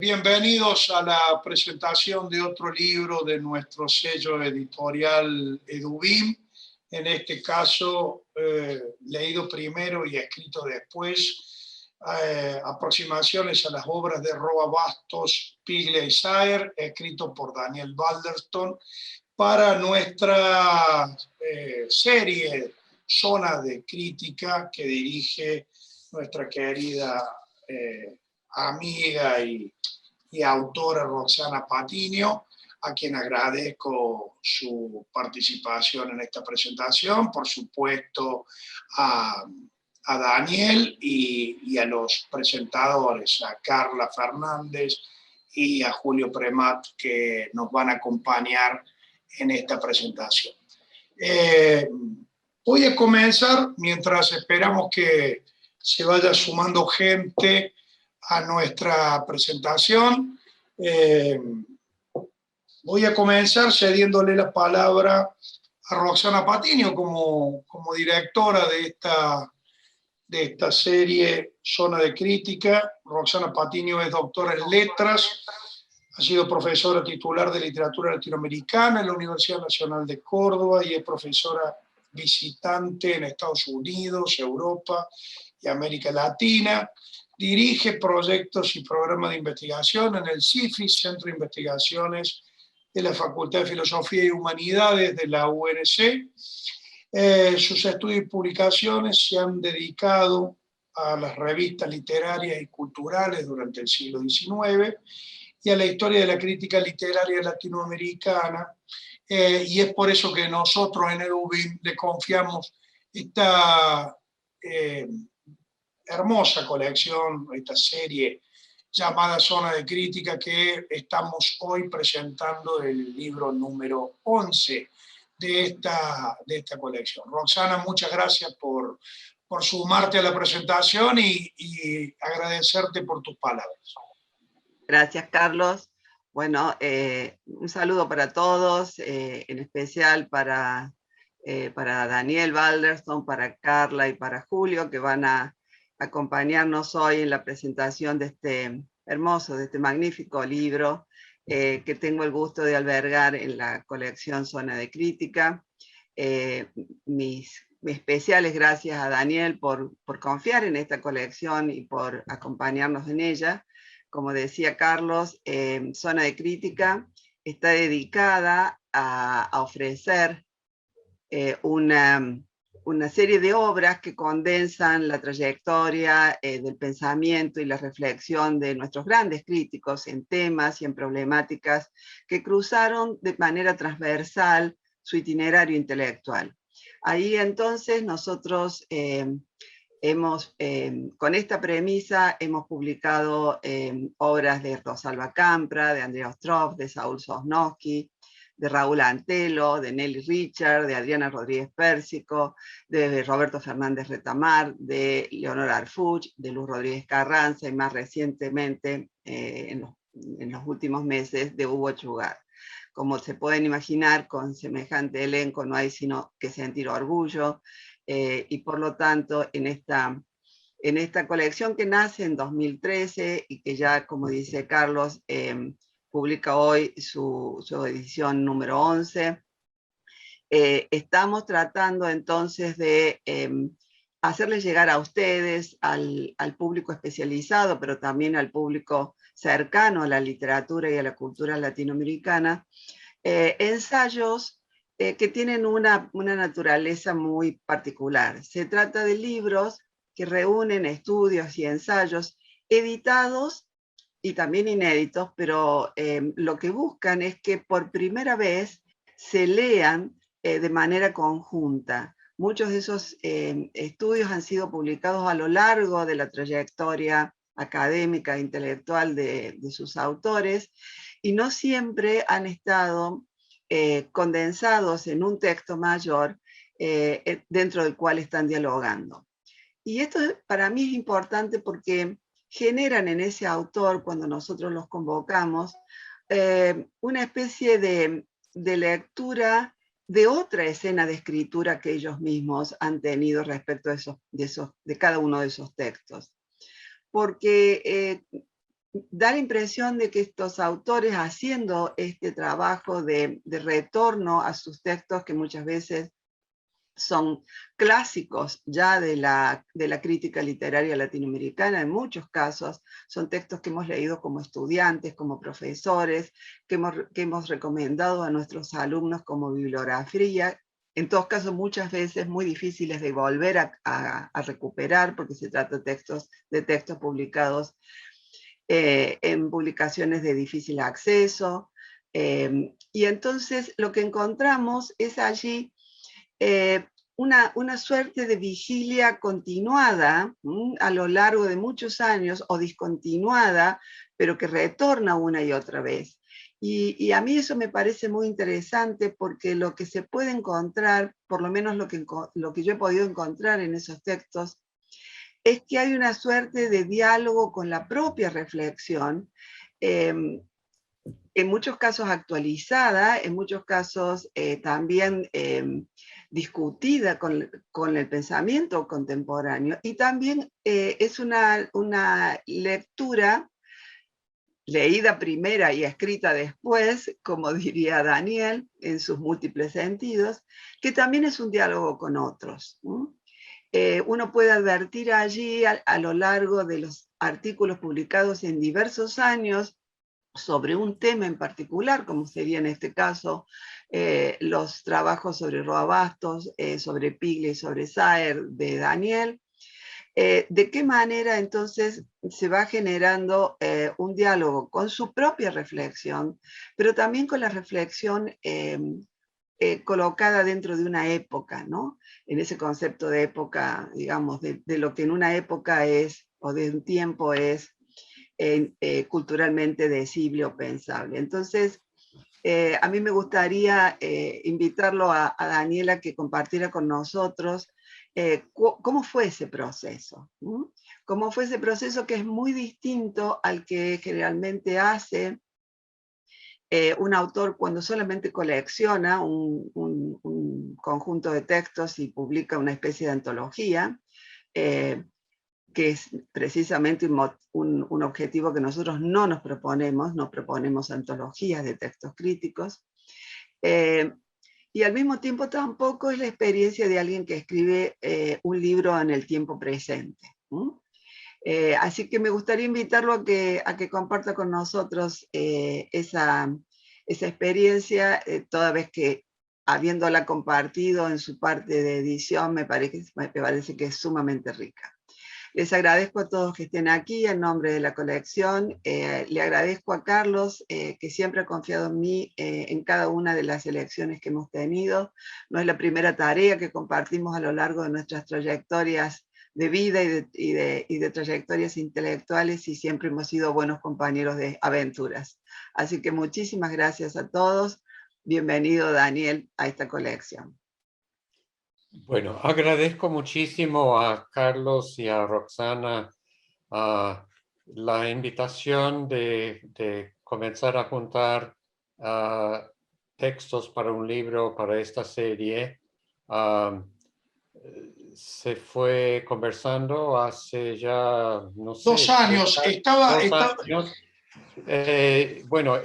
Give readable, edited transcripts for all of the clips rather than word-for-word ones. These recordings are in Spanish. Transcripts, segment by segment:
Bienvenidos a la presentación de otro libro de nuestro sello editorial Edubim, en este caso leído primero y escrito después, aproximaciones a las obras de Roa Bastos, Piglia y Saer, escrito por Daniel Balderston, para nuestra serie Zona de Crítica que dirige nuestra querida amiga y autora Roxana Patiño, a quien agradezco su participación en esta presentación, por supuesto a Daniel y a los presentadores, a Carla Fernández y a Julio Premat, que nos van a acompañar en esta presentación. Voy a comenzar, mientras esperamos que se vaya sumando gente a nuestra presentación. Voy a comenzar cediéndole la palabra a Roxana Patiño como directora de esta serie Zona de Crítica. Roxana Patiño es doctora en Letras, ha sido profesora titular de Literatura Latinoamericana en la Universidad Nacional de Córdoba y es profesora visitante en Estados Unidos, Europa y América Latina. Dirige proyectos y programas de investigación en el CIFI, Centro de Investigaciones de la Facultad de Filosofía y Humanidades de la UNC. Sus estudios y publicaciones se han dedicado a las revistas literarias y culturales durante el siglo XIX y a la historia de la crítica literaria latinoamericana, y es por eso que nosotros en Edubim le confiamos esta hermosa colección, esta serie llamada Zona de Crítica, que estamos hoy presentando el libro número 11 de esta colección. Roxana, muchas gracias por sumarte a la presentación y agradecerte por tus palabras. Gracias, Carlos. Bueno, un saludo para todos, en especial para Daniel Balderston, para Carla y para Julio, que van a acompañarnos hoy en la presentación de este hermoso, de este magnífico libro que tengo el gusto de albergar en la colección Zona de Crítica. Mis especiales gracias a Daniel por confiar en esta colección y por acompañarnos en ella. Como decía Carlos, Zona de Crítica está dedicada a ofrecer una serie de obras que condensan la trayectoria del pensamiento y la reflexión de nuestros grandes críticos en temas y en problemáticas que cruzaron de manera transversal su itinerario intelectual. Ahí entonces nosotros con esta premisa hemos publicado obras de Rosalba Campra, de Andrea Ostroff, de Saúl Sosnowski, de Raúl Antelo, de Nelly Richard, de Adriana Rodríguez Pérsico, de Roberto Fernández Retamar, de Leonora Arfuch, de Luz Rodríguez Carranza y más recientemente, en los últimos meses, de Hugo Chugar. Como se pueden imaginar, con semejante elenco no hay sino que sentir orgullo, y por lo tanto en esta colección que nace en 2013 y que ya, como dice Carlos, publica hoy su edición número 11, estamos tratando entonces de hacerles llegar a ustedes, al público especializado, pero también al público cercano a la literatura y a la cultura latinoamericana, ensayos que tienen una naturaleza muy particular. Se trata de libros que reúnen estudios y ensayos editados y también inéditos, pero lo que buscan es que por primera vez se lean de manera conjunta. Muchos de esos estudios han sido publicados a lo largo de la trayectoria académica e intelectual de sus autores, y no siempre han estado condensados en un texto mayor dentro del cual están dialogando. Y esto para mí es importante porque generan en ese autor, cuando nosotros los convocamos, una especie de lectura de otra escena de escritura que ellos mismos han tenido respecto de cada uno de esos textos. Porque da la impresión de que estos autores, haciendo este trabajo de retorno a sus textos, que muchas veces son clásicos ya de la crítica literaria latinoamericana, en muchos casos son textos que hemos leído como estudiantes, como profesores, que hemos recomendado a nuestros alumnos como bibliografía, en todos casos muchas veces muy difíciles de volver a recuperar, porque se trata de textos publicados en publicaciones de difícil acceso, y entonces lo que encontramos es allí una suerte de vigilia continuada a lo largo de muchos años, o discontinuada, pero que retorna una y otra vez. Y a mí eso me parece muy interesante, porque lo que se puede encontrar, por lo menos lo que yo he podido encontrar en esos textos, es que hay una suerte de diálogo con la propia reflexión, en muchos casos actualizada, en muchos casos también discutida con el pensamiento contemporáneo, y también es una lectura leída primera y escrita después, como diría Daniel, en sus múltiples sentidos, que también es un diálogo con otros. Uno puede advertir allí a lo largo de los artículos publicados en diversos años sobre un tema en particular, como sería en este caso los trabajos sobre Roa Bastos, sobre Piglia y sobre Saer de Daniel, de qué manera entonces se va generando un diálogo con su propia reflexión, pero también con la reflexión colocada dentro de una época, ¿no? En ese concepto de época, digamos, de lo que en una época es, o de un tiempo es, culturalmente decible o pensable. Entonces, a mí me gustaría invitarlo a Daniela a que compartiera con nosotros cómo fue ese proceso. Cómo fue ese proceso, que es muy distinto al que generalmente hace un autor cuando solamente colecciona un conjunto de textos y publica una especie de antología, que es precisamente un objetivo que nosotros no nos proponemos antologías de textos críticos, y al mismo tiempo tampoco es la experiencia de alguien que escribe un libro en el tiempo presente. Así que me gustaría invitarlo a que comparta con nosotros esa experiencia, toda vez que, habiéndola compartido en su parte de edición, me parece que es sumamente rica. Les agradezco a todos que estén aquí en nombre de la colección. Le agradezco a Carlos, que siempre ha confiado en mí en cada una de las elecciones que hemos tenido. No es la primera tarea que compartimos a lo largo de nuestras trayectorias de vida y de trayectorias intelectuales, y siempre hemos sido buenos compañeros de aventuras. Así que muchísimas gracias a todos. Bienvenido, Daniel, a esta colección. Bueno, agradezco muchísimo a Carlos y a Roxana la invitación de comenzar a juntar textos para un libro, para esta serie. Se fue conversando hace ya, no sé, 2 años. 2 años. Bueno,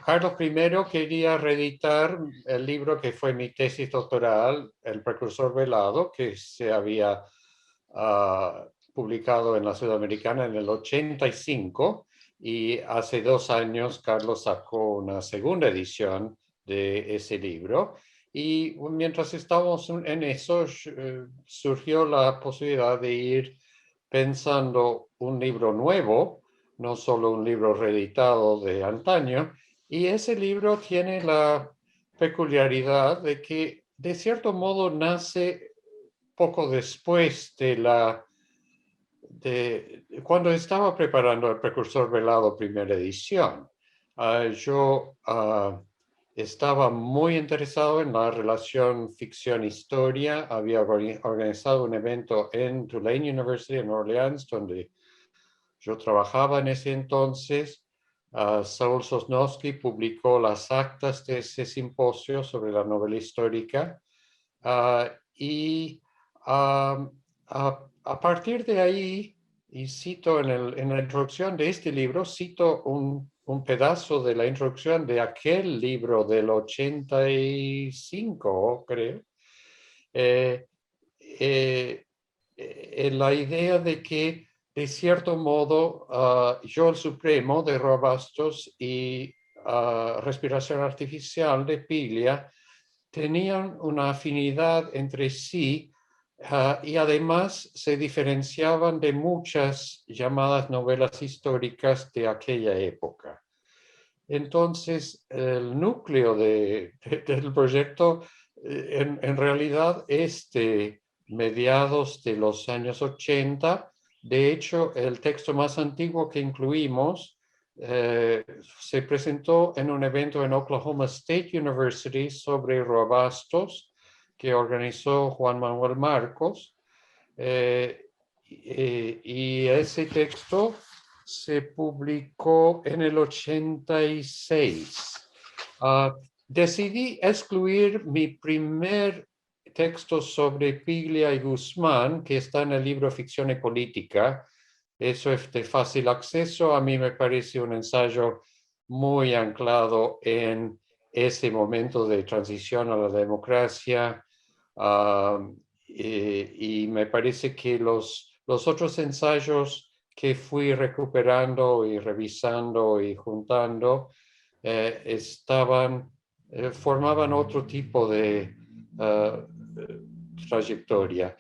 Carlos primero quería reeditar el libro que fue mi tesis doctoral, El precursor velado, que se había publicado en la Sudamericana en el 85, y hace 2 años Carlos sacó una segunda edición de ese libro. Y mientras estábamos en eso, surgió la posibilidad de ir pensando un libro nuevo, no solo un libro reeditado de antaño, y ese libro tiene la peculiaridad de que de cierto modo nace poco después de cuando estaba preparando el precursor velado primera edición. Yo estaba muy interesado en la relación ficción-historia. Había organizado un evento en Tulane University en Orleans, donde yo trabajaba en ese entonces. Saúl Sosnowski publicó las actas de ese simposio sobre la novela histórica, y a partir de ahí y cito en la introducción de este libro, cito un pedazo de la introducción de aquel libro del 85, creo, la idea de que, de cierto modo, Yo el Supremo de Roa Bastos y Respiración Artificial de Piglia tenían una afinidad entre sí y además se diferenciaban de muchas llamadas novelas históricas de aquella época. Entonces, el núcleo del proyecto en realidad es de mediados de los años 80. De hecho, el texto más antiguo que incluimos se presentó en un evento en Oklahoma State University sobre Roa Bastos, que organizó Juan Manuel Marcos. Y ese texto se publicó en el 86. Decidí excluir mi primer texto sobre Piglia y Guzmán, que está en el libro Ficción y Política. Eso es de fácil acceso. A mí me parece un ensayo muy anclado en ese momento de transición a la democracia. Y me parece que los otros ensayos que fui recuperando y revisando y juntando formaban otro tipo de trayectoria.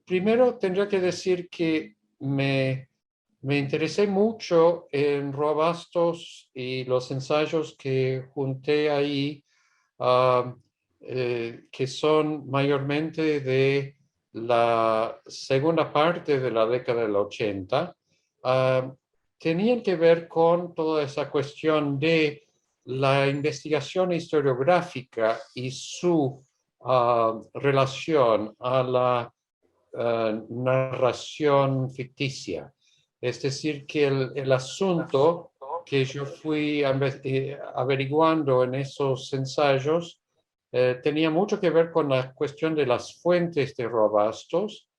Primero tendría que decir que me interesé mucho en Roa Bastos y los ensayos que junté ahí, que son mayormente de la segunda parte de la década del 80, tenían que ver con toda esa cuestión de la investigación historiográfica y su relación a la narración ficticia. Es decir, que el asunto que yo fui averiguando en esos ensayos tenía mucho que ver con la cuestión de las fuentes de Roa Bastos.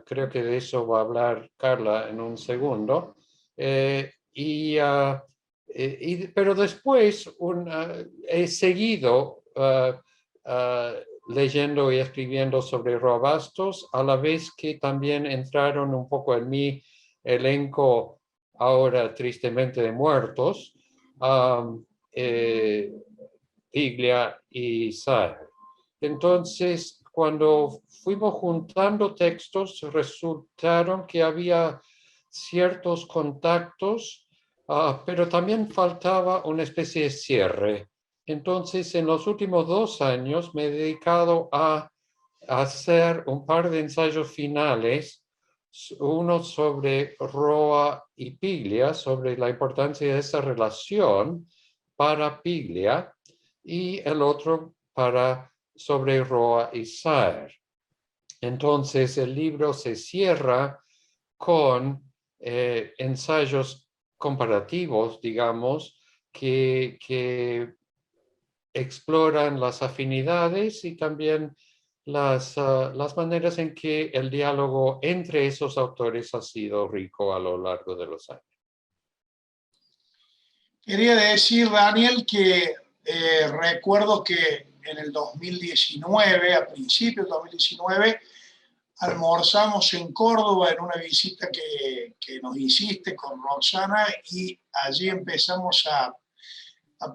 Creo que de eso va a hablar Carla en un segundo. Pero después he seguido leyendo y escribiendo sobre Roa Bastos, a la vez que también entraron un poco en mi elenco ahora tristemente de muertos, Piglia y Saer. Entonces, cuando fuimos juntando textos, resultaron que había ciertos contactos, pero también faltaba una especie de cierre. Entonces, en los últimos 2 años me he dedicado a hacer un par de ensayos finales, uno sobre Roa y Piglia, sobre la importancia de esa relación para Piglia, y el otro sobre Roa y Saer. Entonces, el libro se cierra con ensayos comparativos, digamos, que exploran las afinidades y también las maneras en que el diálogo entre esos autores ha sido rico a lo largo de los años. Quería decir, Daniel, que recuerdo que en el 2019, a principios del 2019, almorzamos en Córdoba en una visita que nos hiciste con Roxana y allí empezamos a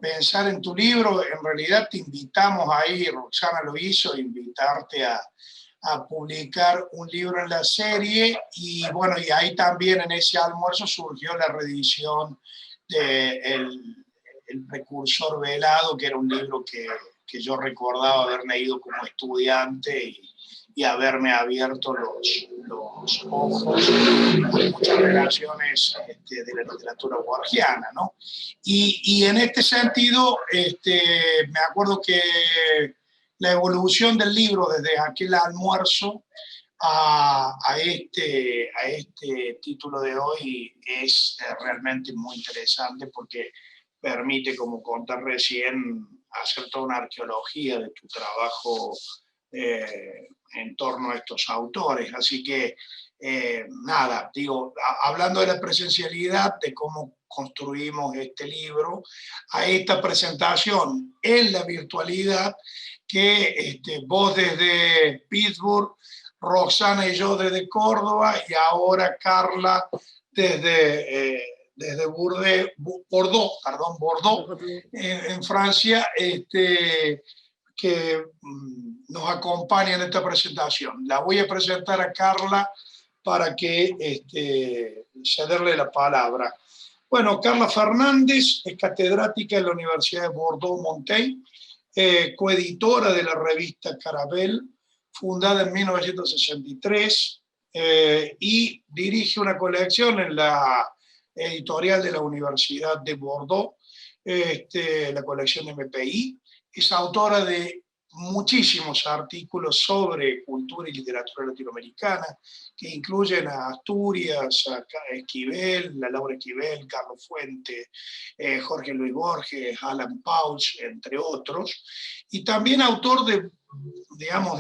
pensar en tu libro. En realidad te invitamos ahí, Roxana lo hizo, invitarte a publicar un libro en la serie y bueno, y ahí también en ese almuerzo surgió la reedición de el Precursor Velado, que era un libro que yo recordaba haber leído como estudiante y haberme abierto los ojos a muchas relaciones de la literatura borgiana, ¿no? Y en este sentido, me acuerdo que la evolución del libro desde aquel almuerzo a este título de hoy es realmente muy interesante porque permite, como conté recién, hacer toda una arqueología de tu trabajo en torno a estos autores. Así que nada, digo, hablando de la presencialidad, de cómo construimos este libro, a esta presentación en la virtualidad, que vos desde Pittsburgh, Roxana y yo desde Córdoba, y ahora Carla desde Bordeaux, en Francia, que nos acompaña en esta presentación. La voy a presentar a Carla para que cederle la palabra. Bueno, Carla Fernández es catedrática en la Universidad de Bordeaux-Montaigne, coeditora de la revista Carabel, fundada en 1963, y dirige una colección en la editorial de la Universidad de Bordeaux, la colección MPI. Es autora de muchísimos artículos sobre cultura y literatura latinoamericana, que incluyen a Asturias, a Esquivel, a Laura Esquivel, Carlos Fuente, Jorge Luis Borges, Alan Pauls, entre otros, y también autor de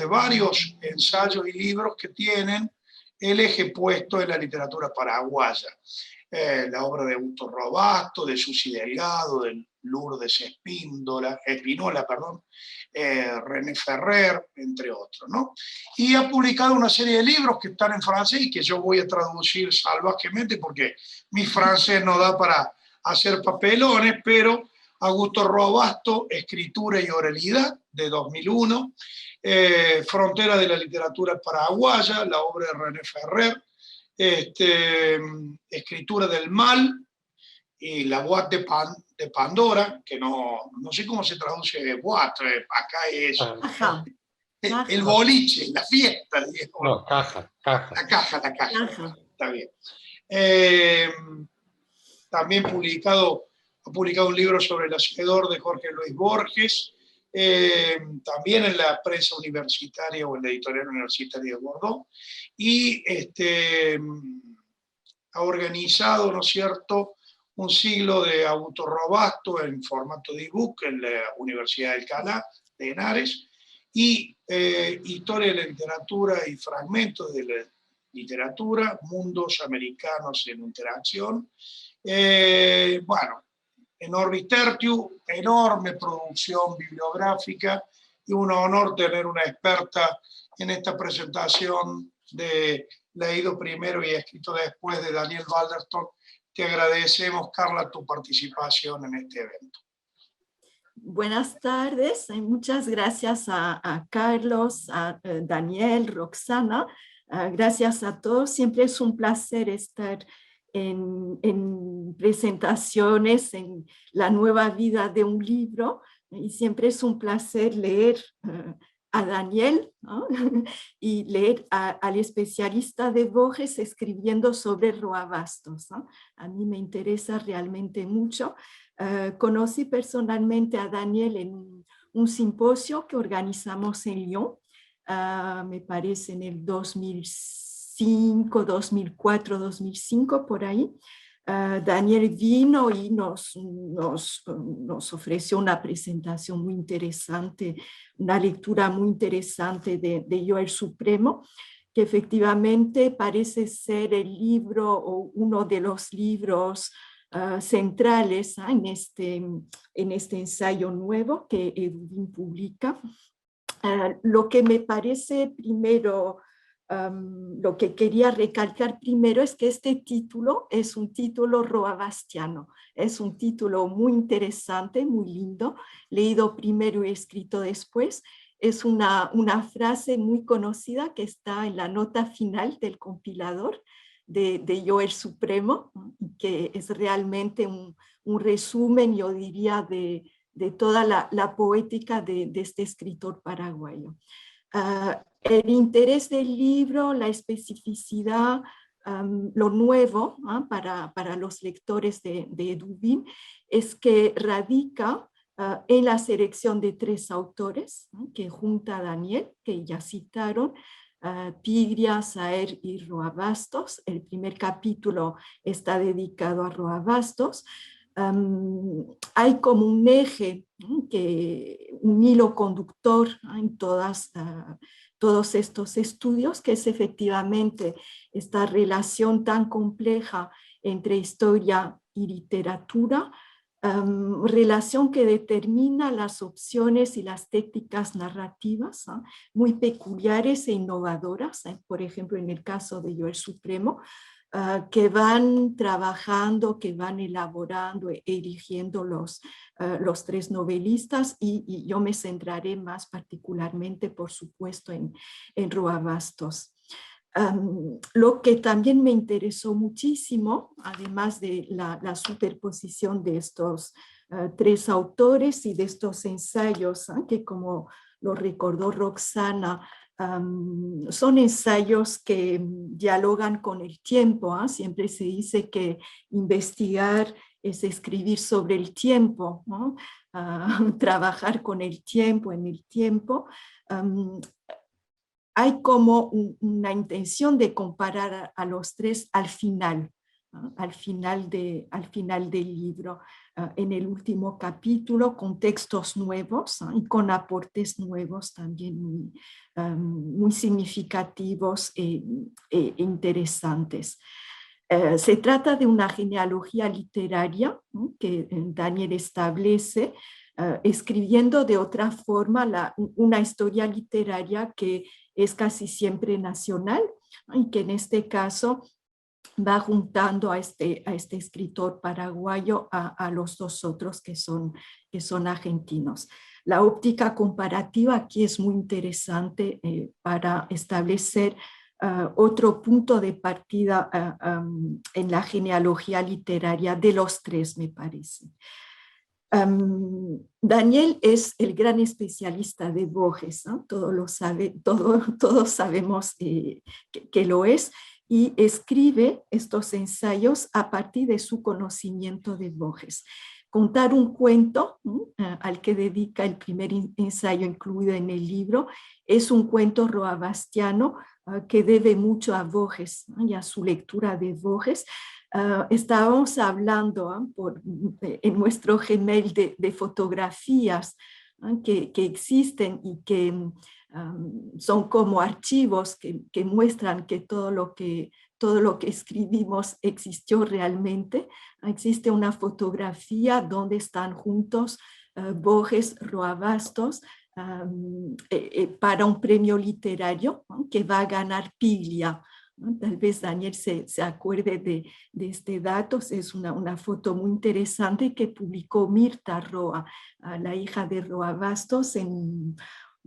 varios ensayos y libros que tienen el eje puesto en la literatura paraguaya. La obra de Augusto Robasto, de Susi Delgado, de Lourdes Espínola, René Ferrer, entre otros, ¿no? Y ha publicado una serie de libros que están en francés y que yo voy a traducir salvajemente porque mi francés no da para hacer papelones, pero Augusto Robasto, Escritura y Oralidad, de 2001, Frontera de la literatura paraguaya, la obra de René Ferrer, Escritura del mal, y la boîte de Pandora, que no sé cómo se traduce boîte, acá es el boliche, la fiesta, digamos. No, caja. La caja. Está bien. También ha publicado un libro sobre el hacedor de Jorge Luis Borges, también en la prensa universitaria o en la editorial universitaria de Bordeaux, y ha organizado, ¿no es cierto?, un siglo de Augusto Robasto en formato de ebook en la Universidad de Alcalá de Henares, y Historia de la literatura y fragmentos de la literatura, mundos americanos en interacción. Bueno, en Orbis Tertius, enorme producción bibliográfica, y un honor tener una experta en esta presentación de Leído primero y escrito después, de Daniel Balderston. Te agradecemos, Carla, tu participación en este evento. Buenas tardes, muchas gracias a Carlos, a Daniel, Roxana, gracias a todos. Siempre es un placer estar en presentaciones, en la nueva vida de un libro, y siempre es un placer leer a Daniel, ¿no? Y leer al especialista de Borges escribiendo sobre Roa Bastos, ¿no? A mí me interesa realmente mucho. Conocí personalmente a Daniel en un simposio que organizamos en Lyon, me parece en el 2005, 2004, 2005, por ahí. Daniel vino y nos ofreció una presentación muy interesante, una lectura muy interesante de Yo el Supremo, que efectivamente parece ser el libro o uno de los libros centrales en este ensayo nuevo que Edubin publica. Lo que me parece primero, lo que quería recalcar primero es que este título es un título roabastiano, es un título muy interesante, muy lindo, leído primero y escrito después. Es una frase muy conocida que está en la nota final del compilador de Yo el Supremo, que es realmente un resumen, yo diría, de toda la poética de este escritor paraguayo. El interés del libro, la especificidad, lo nuevo para los lectores de Edubin es que radica en la selección de 3 autores que junta Daniel, que ya citaron, Pigria, Saer y Roa Bastos. El primer capítulo está dedicado a Roa Bastos. Hay como un eje, un hilo conductor en todas todos estos estudios, que es efectivamente esta relación tan compleja entre historia y literatura, relación que determina las opciones y las técnicas narrativas, muy peculiares e innovadoras, por ejemplo en el caso de Yo el Supremo, que van trabajando, que van elaborando e eligiendo los tres novelistas, y yo me centraré más particularmente, por supuesto, en Roa Bastos. Lo que también me interesó muchísimo, además de la superposición de estos tres autores y de estos ensayos, que como lo recordó Roxana, son ensayos que dialogan con el tiempo. Siempre se dice que investigar es escribir sobre el tiempo, ¿no? Trabajar con el tiempo, en el tiempo. Hay como una intención de comparar a los tres al final, ¿no? al final del libro, en el último capítulo, con textos nuevos, ¿no? y con aportes nuevos también muy significativos e interesantes. Se trata de una genealogía literaria, ¿no? que Daniel establece, escribiendo de otra forma una historia literaria que es casi siempre nacional, y que en este caso va juntando a este escritor paraguayo a los dos otros que son argentinos. La óptica comparativa aquí es muy interesante para establecer otro punto de partida en la genealogía literaria de los tres, me parece. Daniel es el gran especialista de Borges, ¿no? Todos sabemos que lo es, y escribe estos ensayos a partir de su conocimiento de Borges. Contar un cuento, al que dedica el primer ensayo incluido en el libro, es un cuento roabastiano que debe mucho a Borges, ¿no? y a su lectura de Borges. Estábamos hablando en nuestro Gmail de fotografías que existen y que son como archivos que muestran que todo lo que escribimos existió realmente. Existe una fotografía donde están juntos Borges, Roa Bastos, para un premio literario, ¿no? que va a ganar Piglia. ¿no? Tal vez Daniel se acuerde de este dato. Es una foto muy interesante que publicó Mirta Roa, la hija de Roa Bastos,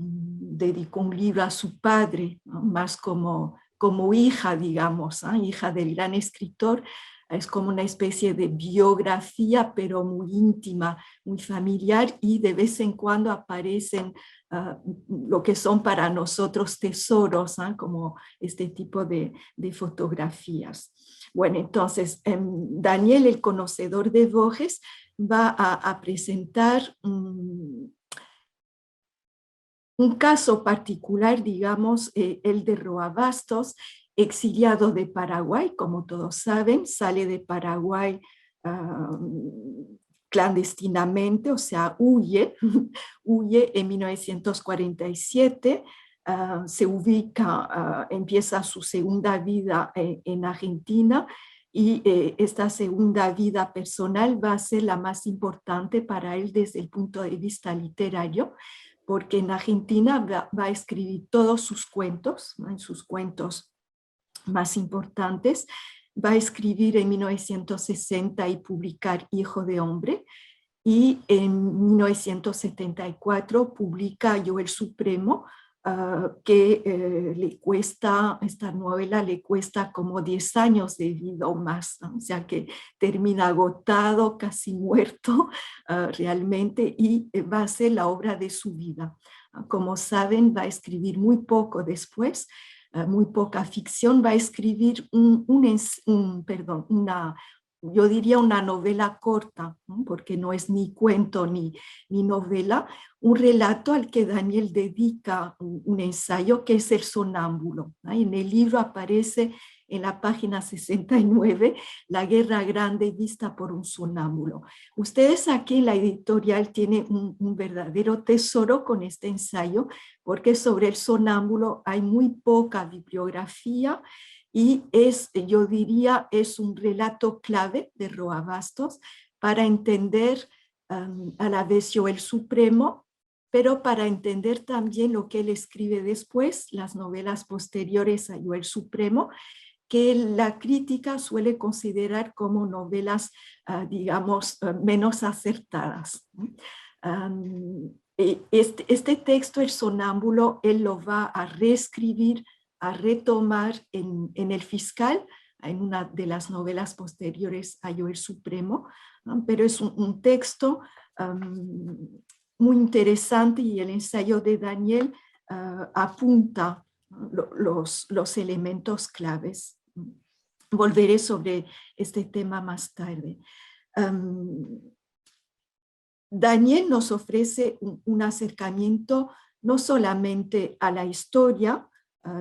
dedicó un libro a su padre, ¿no? más como hija, digamos, hija del gran escritor. Es como una especie de biografía, pero muy íntima, muy familiar, y de vez en cuando aparecen lo que son para nosotros tesoros, como este tipo de fotografías. Bueno, entonces Daniel, el conocedor de Borges, va a presentar un caso particular, digamos, el de Roa Bastos, exiliado de Paraguay, como todos saben, sale de Paraguay clandestinamente, o sea, huye en 1947, se ubica, empieza su segunda vida en Argentina, y esta segunda vida personal va a ser la más importante para él desde el punto de vista literario, porque en Argentina va a escribir todos sus cuentos, ¿no? en sus cuentos más importantes. Va a escribir en 1960 y publicar Hijo de Hombre, y en 1974 publica Yo el Supremo, que le cuesta, esta novela le cuesta como 10 años de vida o más, ¿no? O sea que termina agotado, casi muerto realmente, y va a ser la obra de su vida. Como saben, va a escribir muy poco después, muy poca ficción. Va a escribir yo diría una novela corta, ¿no? porque no es ni cuento ni novela, un relato al que Daniel dedica un ensayo, que es El Sonámbulo, ¿no? En el libro aparece en la página 69, La guerra grande vista por un sonámbulo. Ustedes aquí en la editorial tienen un verdadero tesoro con este ensayo, porque sobre el sonámbulo hay muy poca bibliografía y yo diría, es un relato clave de Roa Bastos para entender a la vez Joel Supremo, pero para entender también lo que él escribe después, las novelas posteriores a Joel Supremo, que la crítica suele considerar como novelas, digamos, menos acertadas. Este texto, El sonámbulo, él lo va a reescribir, a retomar en El fiscal, en una de las novelas posteriores a Joel Supremo, pero es un texto muy interesante y el ensayo de Daniel apunta los elementos claves. Volveré sobre este tema más tarde. Daniel nos ofrece un acercamiento no solamente a la historia,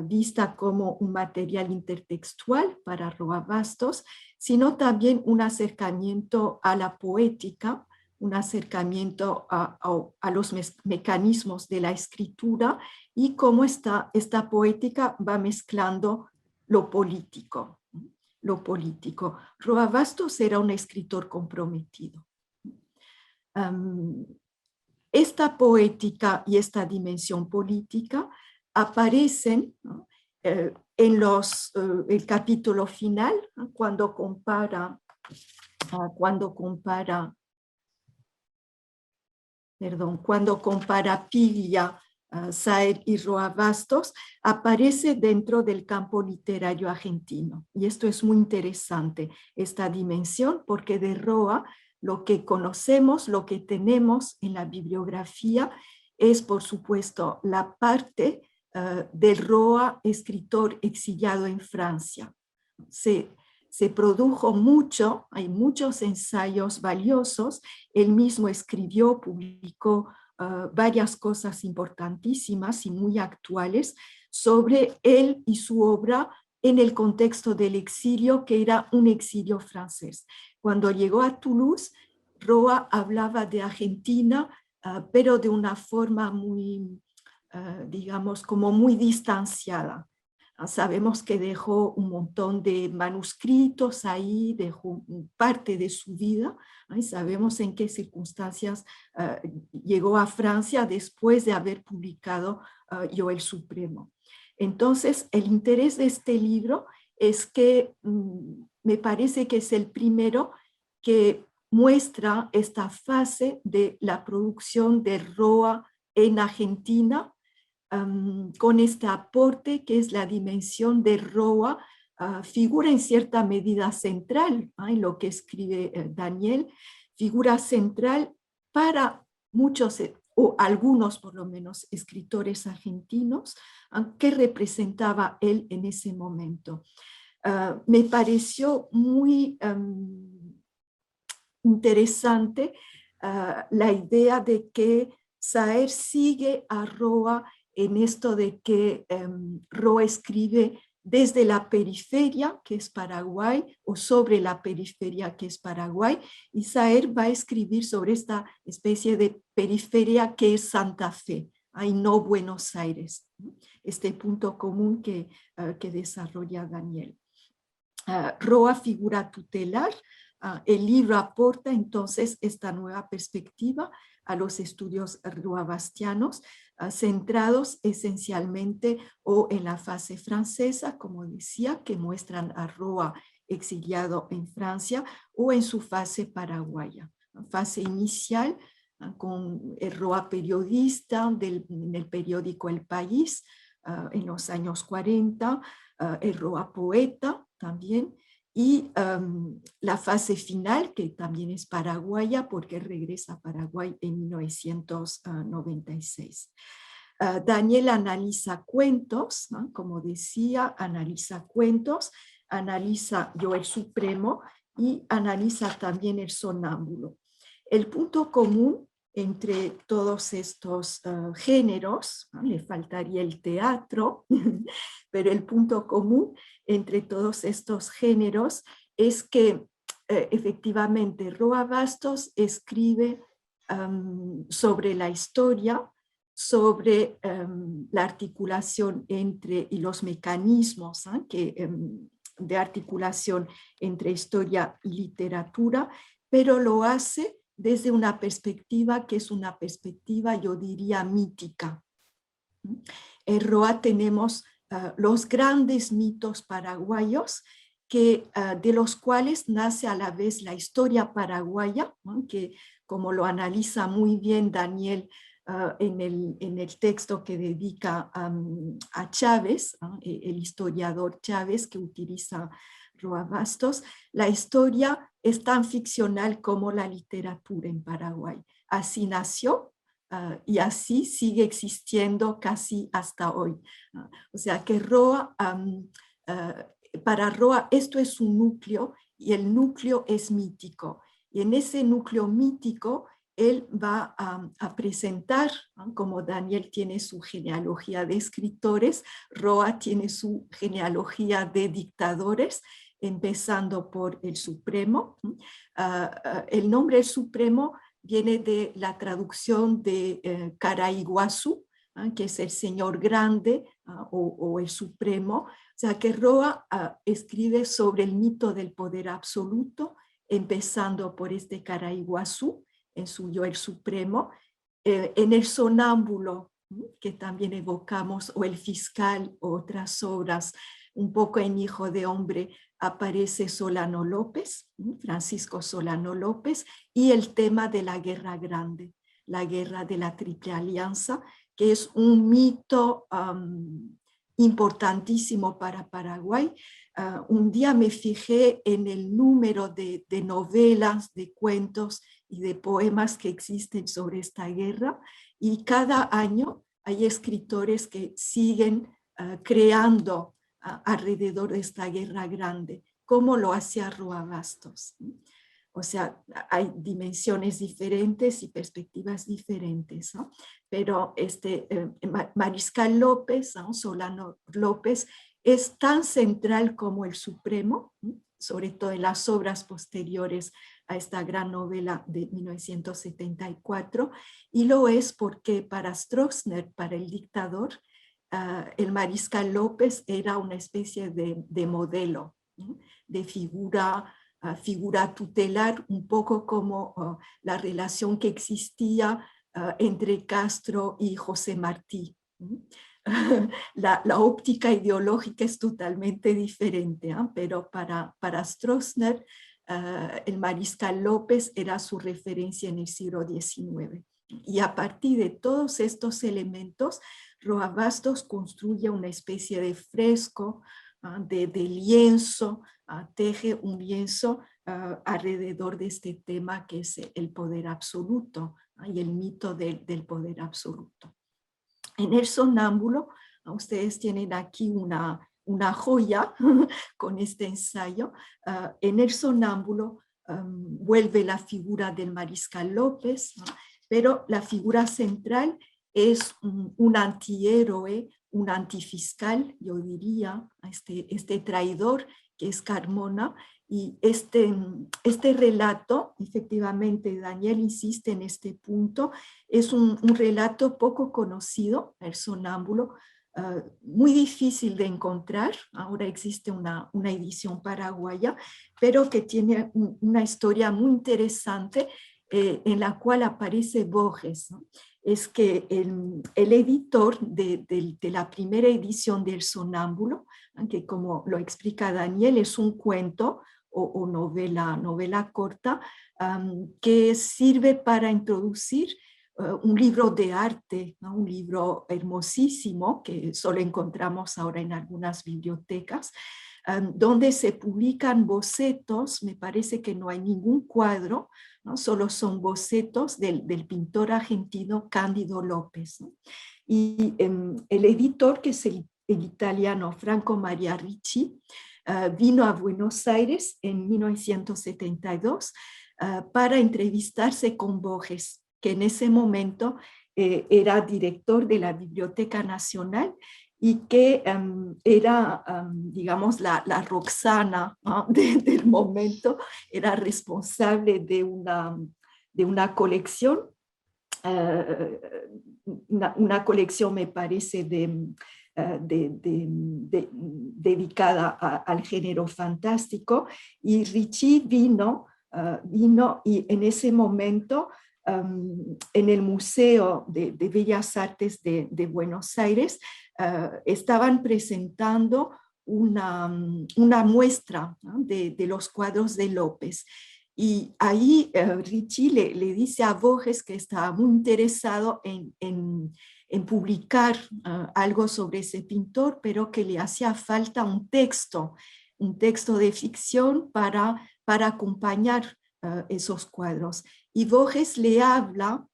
vista como un material intertextual para Roa Bastos, sino también un acercamiento a la poética, un acercamiento a los mecanismos de la escritura y cómo esta poética va mezclando lo político. Roa Bastos era un escritor comprometido. Esta poética y esta dimensión política aparecen, ¿no?, en el capítulo final, ¿no?, cuando compara Piglia, Saer y Roa Bastos, aparece dentro del campo literario argentino. Y esto es muy interesante, esta dimensión, porque de Roa lo que conocemos, lo que tenemos en la bibliografía es, por supuesto, la parte del Roa escritor exiliado en Francia. Se produjo mucho, hay muchos ensayos valiosos, él mismo escribió, publicó varias cosas importantísimas y muy actuales sobre él y su obra en el contexto del exilio, que era un exilio francés. Cuando llegó a Toulouse, Roa hablaba de Argentina, pero de una forma muy, digamos, como muy distanciada. Sabemos que dejó un montón de manuscritos ahí, dejó parte de su vida, y sabemos en qué circunstancias llegó a Francia después de haber publicado Joel Supremo. Entonces, el interés de este libro es que me parece que es el primero que muestra esta fase de la producción de Roa en Argentina, con este aporte que es la dimensión de Roa, figura en cierta medida central en lo que escribe Daniel, figura central para muchos, o algunos por lo menos, escritores argentinos, que representaba él en ese momento. Me pareció muy interesante la idea de que Saer sigue a Roa en esto de que Roa escribe desde la periferia, que es Paraguay, o sobre la periferia, que es Paraguay, y Saer va a escribir sobre esta especie de periferia que es Santa Fe, y no Buenos Aires, este punto común que desarrolla Daniel. Roa figura tutelar. El libro aporta entonces esta nueva perspectiva a los estudios roabastianos, centrados esencialmente o en la fase francesa, como decía, que muestran a Roa exiliado en Francia, o en su fase paraguaya. Fase inicial con el Roa periodista en el periódico El País en los años 40, el Roa poeta también, y la fase final, que también es paraguaya, porque regresa a Paraguay en 1996. Daniel analiza cuentos, ¿no?, como decía, analiza cuentos, analiza Joel Supremo y analiza también el sonámbulo. El punto común entre todos estos géneros, ¿no? Le faltaría el teatro, pero el punto común entre todos estos géneros es que efectivamente Roa Bastos escribe sobre la historia, sobre la articulación entre y los mecanismos de articulación entre historia y literatura, pero lo hace desde una perspectiva que es una perspectiva, yo diría, mítica. En Roa tenemos los grandes mitos paraguayos, de los cuales nace a la vez la historia paraguaya, ¿no? Que como lo analiza muy bien Daniel en el texto que dedica a Chávez, el historiador Chávez que utiliza Roa Bastos, la historia es tan ficcional como la literatura en Paraguay. Así nació y así sigue existiendo casi hasta hoy. O sea que Roa, para Roa esto es un núcleo y el núcleo es mítico. Y en ese núcleo mítico él va a presentar, ¿no? Como Daniel tiene su genealogía de escritores, Roa tiene su genealogía de dictadores, empezando por el Supremo. El nombre Supremo viene de la traducción de Caraiguazú, que es el señor grande o el Supremo. O sea que Roa escribe sobre el mito del poder absoluto, empezando por este Caraiguazú, en su Yo el Supremo, en el Sonámbulo, que también evocamos, o el Fiscal, o otras obras, un poco en Hijo de Hombre, aparece Solano López, Francisco Solano López, y el tema de la Guerra Grande, la Guerra de la Triple Alianza, que es un mito importantísimo para Paraguay. Un día me fijé en el número de novelas, de cuentos y de poemas que existen sobre esta guerra, y cada año hay escritores que siguen creando alrededor de esta guerra grande, como lo hacía Roa Bastos. O sea, hay dimensiones diferentes y perspectivas diferentes, ¿no? Pero Mariscal López, ¿no? Solano López, es tan central como el Supremo, ¿no? Sobre todo en las obras posteriores a esta gran novela de 1974, y lo es porque para Stroessner, para el dictador, el Mariscal López era una especie de modelo, ¿no? De figura tutelar, un poco como la relación que existía entre Castro y José Martí. La óptica ideológica es totalmente diferente, pero para Stroessner el Mariscal López era su referencia en el siglo XIX. Y a partir de todos estos elementos, Roa Bastos construye una especie de fresco, de lienzo, teje un lienzo alrededor de este tema que es el poder absoluto y el mito del poder absoluto. En el Sonámbulo, ustedes tienen aquí una joya con este ensayo. En el Sonámbulo vuelve la figura del Mariscal López, ¿no? Pero la figura central es un antihéroe, un antifiscal, yo diría, este traidor que es Carmona. Y este relato, efectivamente, Daniel insiste en este punto, es un relato poco conocido, el Sonámbulo, muy difícil de encontrar. Ahora existe una edición paraguaya, pero que tiene una historia muy interesante en la cual aparece Borges, ¿no? Es que el editor de la primera edición del Sonámbulo, que como lo explica Daniel, es un cuento o novela corta que sirve para introducir un libro de arte, ¿no? Un libro hermosísimo que solo encontramos ahora en algunas bibliotecas, donde se publican bocetos. Me parece que no hay ningún cuadro, ¿no? Solo son bocetos del pintor argentino Cándido López, ¿no? Y el editor, que es el italiano Franco Maria Ricci, vino a Buenos Aires en 1972 para entrevistarse con Borges, que en ese momento era director de la Biblioteca Nacional y que era, digamos, la Roxana, ¿no? del momento, era responsable de una colección, una colección me parece dedicada al género fantástico, y Ricci vino y en ese momento en el Museo de Bellas Artes de Buenos Aires estaban presentando una muestra, ¿no? de los cuadros de López. Y ahí Ricci le dice a Borges que estaba muy interesado en publicar algo sobre ese pintor, pero que le hacía falta un texto de ficción para acompañar esos cuadros. Y Borges le habla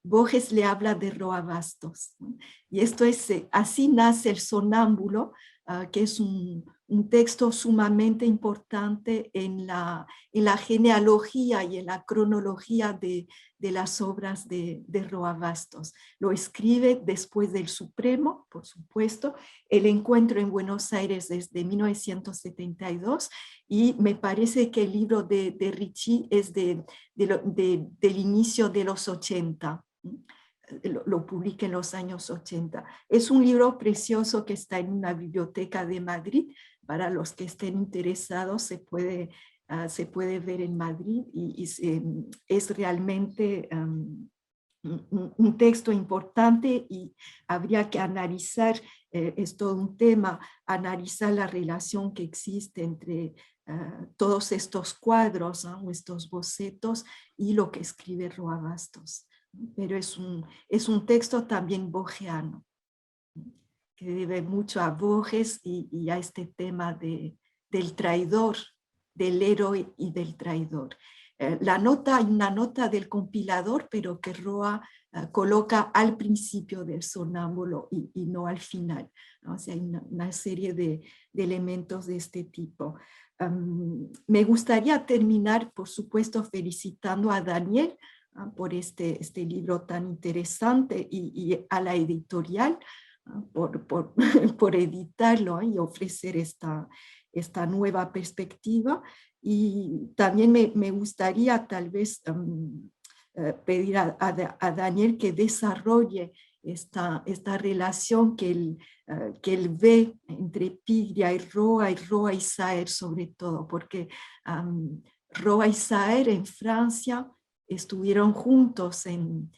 de Roa Bastos, ¿no? Y esto es, así nace El Sonámbulo, que es un texto sumamente importante en la genealogía y en la cronología de las obras de Roa Bastos. Lo escribe después del Supremo, por supuesto, el encuentro en Buenos Aires desde 1972, y me parece que el libro de Ricci es del inicio de los 80. Lo publica en los años 80. Es un libro precioso que está en una biblioteca de Madrid. Para los que estén interesados, se puede ver en Madrid, y es realmente un texto importante, y habría que analizar, es todo un tema, analizar la relación que existe entre todos estos cuadros, ¿no? Estos bocetos y lo que escribe Roa Bastos. Pero es un texto también borgiano, que debe mucho a Borges y a este tema del traidor, del héroe y del traidor. Hay una nota del compilador, pero que Roa coloca al principio del Sonámbulo y no al final, ¿no? O sea, hay una serie de elementos de este tipo. Me gustaría terminar, por supuesto, felicitando a Daniel por este libro tan interesante, y a la editorial por editarlo y ofrecer esta nueva perspectiva. Y también me gustaría tal vez pedir a Daniel que desarrolle esta relación que él ve entre Piglia y Roa y Saer, sobre todo, porque Roa y Saer en Francia estuvieron juntos en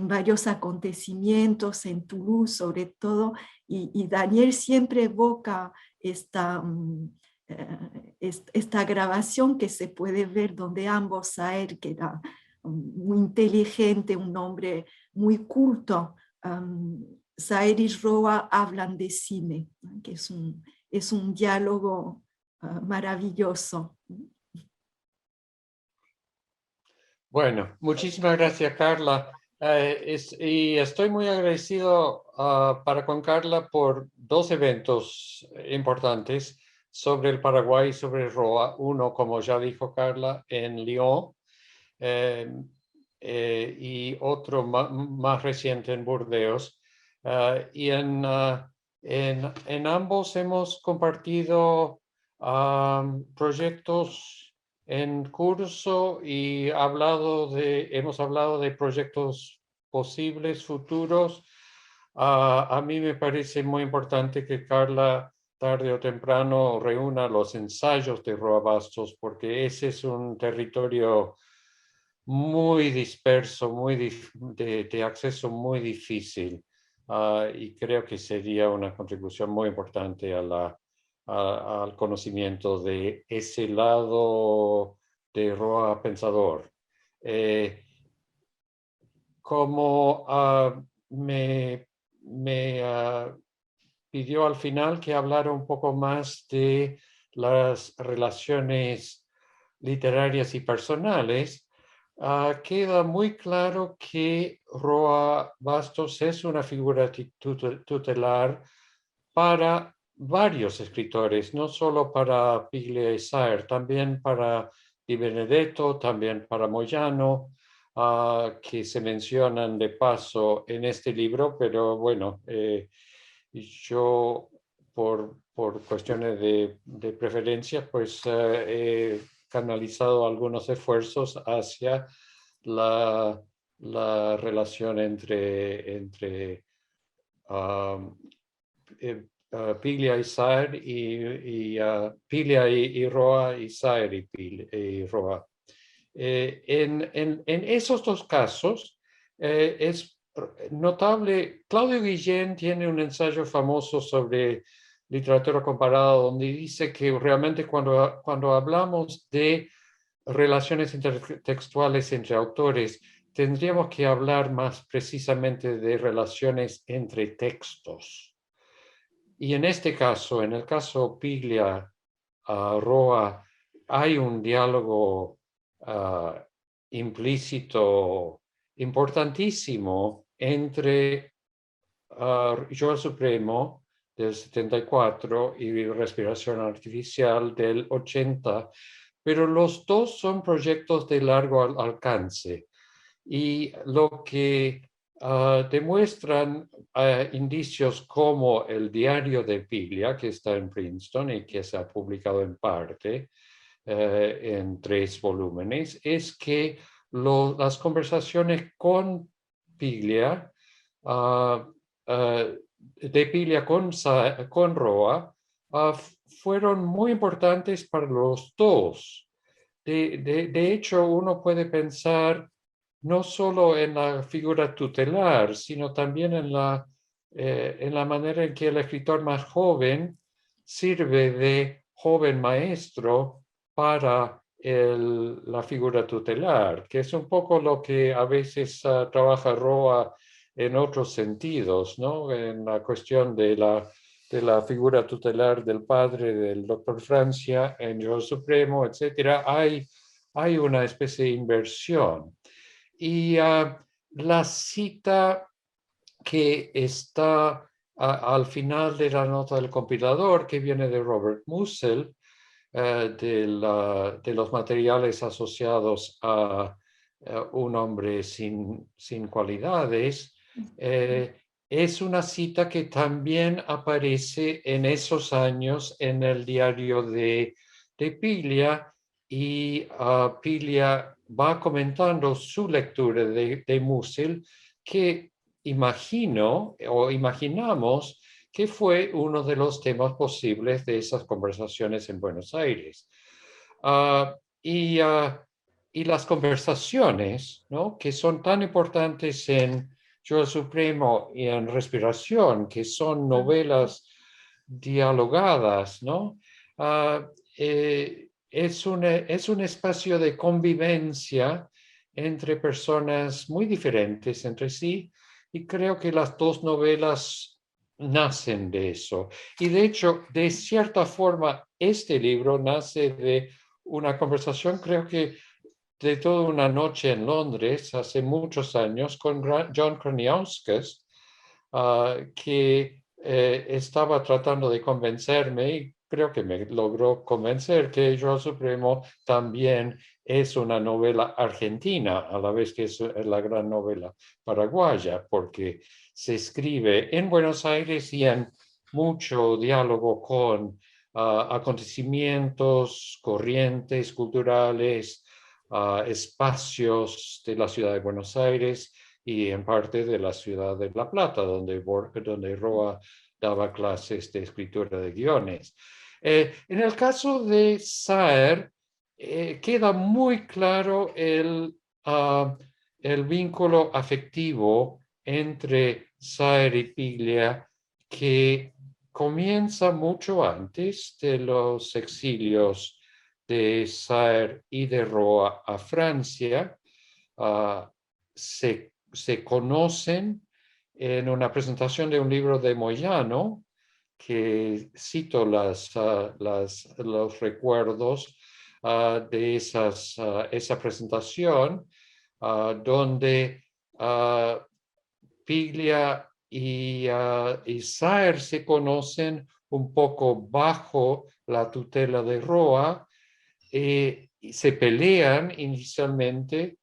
varios acontecimientos, en Toulouse sobre todo, y Daniel siempre evoca esta grabación que se puede ver, donde ambos, Saer, que era muy inteligente, un hombre muy culto, Saer y Roa hablan de cine, ¿no? Que es un diálogo maravilloso. Bueno, muchísimas gracias, Carla. Y estoy muy agradecido con Carla por dos eventos importantes sobre el Paraguay y sobre Roa. Uno, como ya dijo Carla, en Lyon, y otro más reciente en Burdeos. Y en ambos hemos compartido proyectos en curso y hemos hablado de proyectos posibles, futuros. A mí me parece muy importante que Carla, tarde o temprano, reúna los ensayos de Roa Bastos, porque ese es un territorio muy disperso, de acceso muy difícil. Y creo que sería una contribución muy importante al conocimiento de ese lado de Roa pensador. Como me pidió al final que hablara un poco más de las relaciones literarias y personales, queda muy claro que Roa Bastos es una figura tutelar para varios escritores, no solo para Piglia y Saer, también para Di Benedetto, también para Moyano, que se mencionan de paso en este libro, pero bueno, yo por cuestiones de preferencia, pues he canalizado algunos esfuerzos hacia la relación entre Piglia y Saer Piglia y Roa y Saer y Roa. En esos dos casos es notable, Claudio Guillén tiene un ensayo famoso sobre literatura comparada donde dice que realmente cuando hablamos de relaciones intertextuales entre autores, tendríamos que hablar más precisamente de relaciones entre textos. Y en este caso, en el caso Piglia Roa, hay un diálogo implícito importantísimo entre Yo el Supremo del 74 y Respiración Artificial del 80, pero los dos son proyectos de largo alcance y lo que demuestran indicios como el diario de Piglia, que está en Princeton y que se ha publicado en parte en 3 volúmenes, es que las conversaciones con Piglia, de Piglia con Roa, fueron muy importantes para los dos. De hecho, uno puede pensar no solo en la figura tutelar, sino también en la manera en que el escritor más joven sirve de joven maestro para la figura tutelar, que es un poco lo que a veces trabaja Roa en otros sentidos, ¿no? En la cuestión de la figura tutelar del padre del doctor Francia en Yo Supremo, etcétera, hay una especie de inversión. Y la cita que está al final de la nota del compilador, que viene de Robert Musil, de los materiales asociados a un hombre sin cualidades, es una cita que también aparece en esos años en el diario de Piglia, y Piglia va comentando su lectura de Musil, que imagino o imaginamos que fue uno de los temas posibles de esas conversaciones en Buenos Aires. Y las conversaciones, ¿no?, que son tan importantes en Yo el Supremo y en Respiración, que son novelas dialogadas, ¿no? Es un espacio de convivencia entre personas muy diferentes entre sí, y creo que las dos novelas nacen de eso. Y de hecho, de cierta forma, este libro nace de una conversación, creo que de toda una noche en Londres, hace muchos años, con John Kroniauskas, que estaba tratando de convencerme, y creo que me logró convencer, que Yo el Supremo también es una novela argentina, a la vez que es la gran novela paraguaya, porque se escribe en Buenos Aires y en mucho diálogo con acontecimientos, corrientes culturales, espacios de la ciudad de Buenos Aires y en parte de la ciudad de La Plata, donde Roa daba clases de escritura de guiones. En el caso de Saer, queda muy claro el vínculo afectivo entre Saer y Piglia, que comienza mucho antes de los exilios de Saer y de Roa a Francia. Se conocen en una presentación de un libro de Moyano, que cito los recuerdos de esa presentación, donde Piglia y Saer se conocen un poco bajo la tutela de Roa, y se pelean inicialmente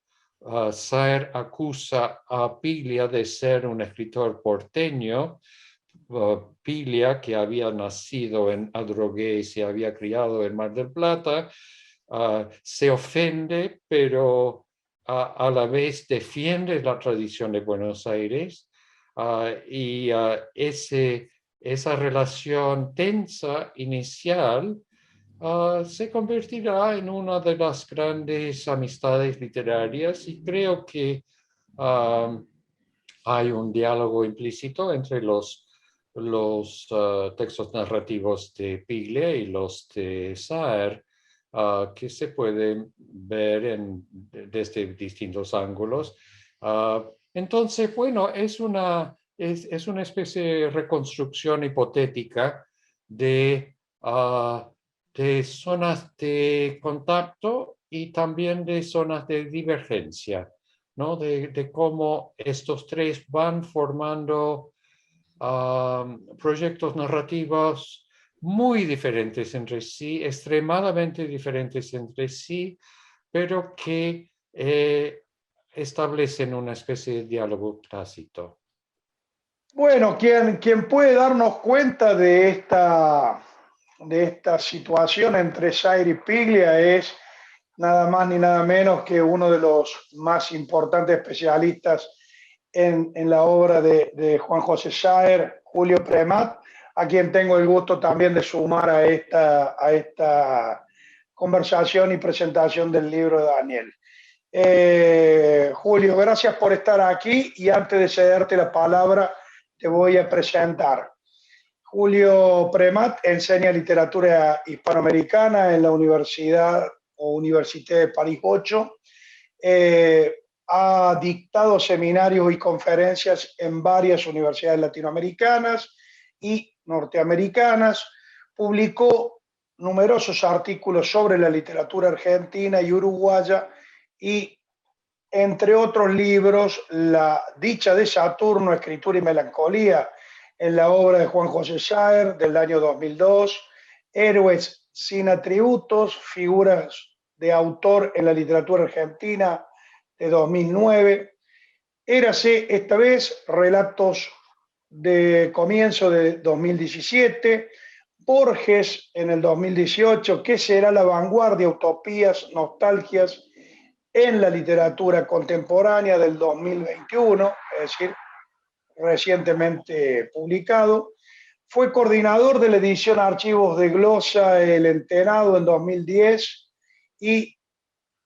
Saer acusa a Piglia de ser un escritor porteño. Piglia, que había nacido en Adrogué y se había criado en Mar del Plata, se ofende, pero a la vez defiende la tradición de Buenos Aires, y esa relación tensa inicial se convertirá en una de las grandes amistades literarias, y creo que hay un diálogo implícito entre los textos narrativos de Piglia y los de Saer, que se pueden ver desde distintos ángulos. Entonces, bueno, es una especie de reconstrucción hipotética de zonas de contacto y también de zonas de divergencia, ¿no? De cómo estos tres van formando proyectos narrativos muy diferentes entre sí, extremadamente diferentes entre sí, pero que establecen una especie de diálogo tácito. Bueno, quien puede darnos cuenta de esta situación entre Saer y Piglia es nada más ni nada menos que uno de los más importantes especialistas en la obra de Juan José Saer, Julio Premat, a quien tengo el gusto también de sumar a esta conversación y presentación del libro de Daniel. Julio, gracias por estar aquí, y antes de cederte la palabra te voy a presentar. Julio Premat enseña literatura hispanoamericana en la Universidad Université de París 8. Ha dictado seminarios y conferencias en varias universidades latinoamericanas y norteamericanas. Publicó numerosos artículos sobre la literatura argentina y uruguaya, y entre otros libros, La dicha de Saturno, Escritura y Melancolía, en la obra de Juan José Saer del año 2002, Héroes sin atributos, figuras de autor en la literatura argentina, de 2009. Érase esta vez, relatos de comienzo de 2017, Borges en el 2018, ¿Qué será la vanguardia? Utopías, nostalgias en la literatura contemporánea, del 2021, es decir, recientemente publicado. Fue coordinador de la edición Archivos de Glosa El Entenado en 2010, y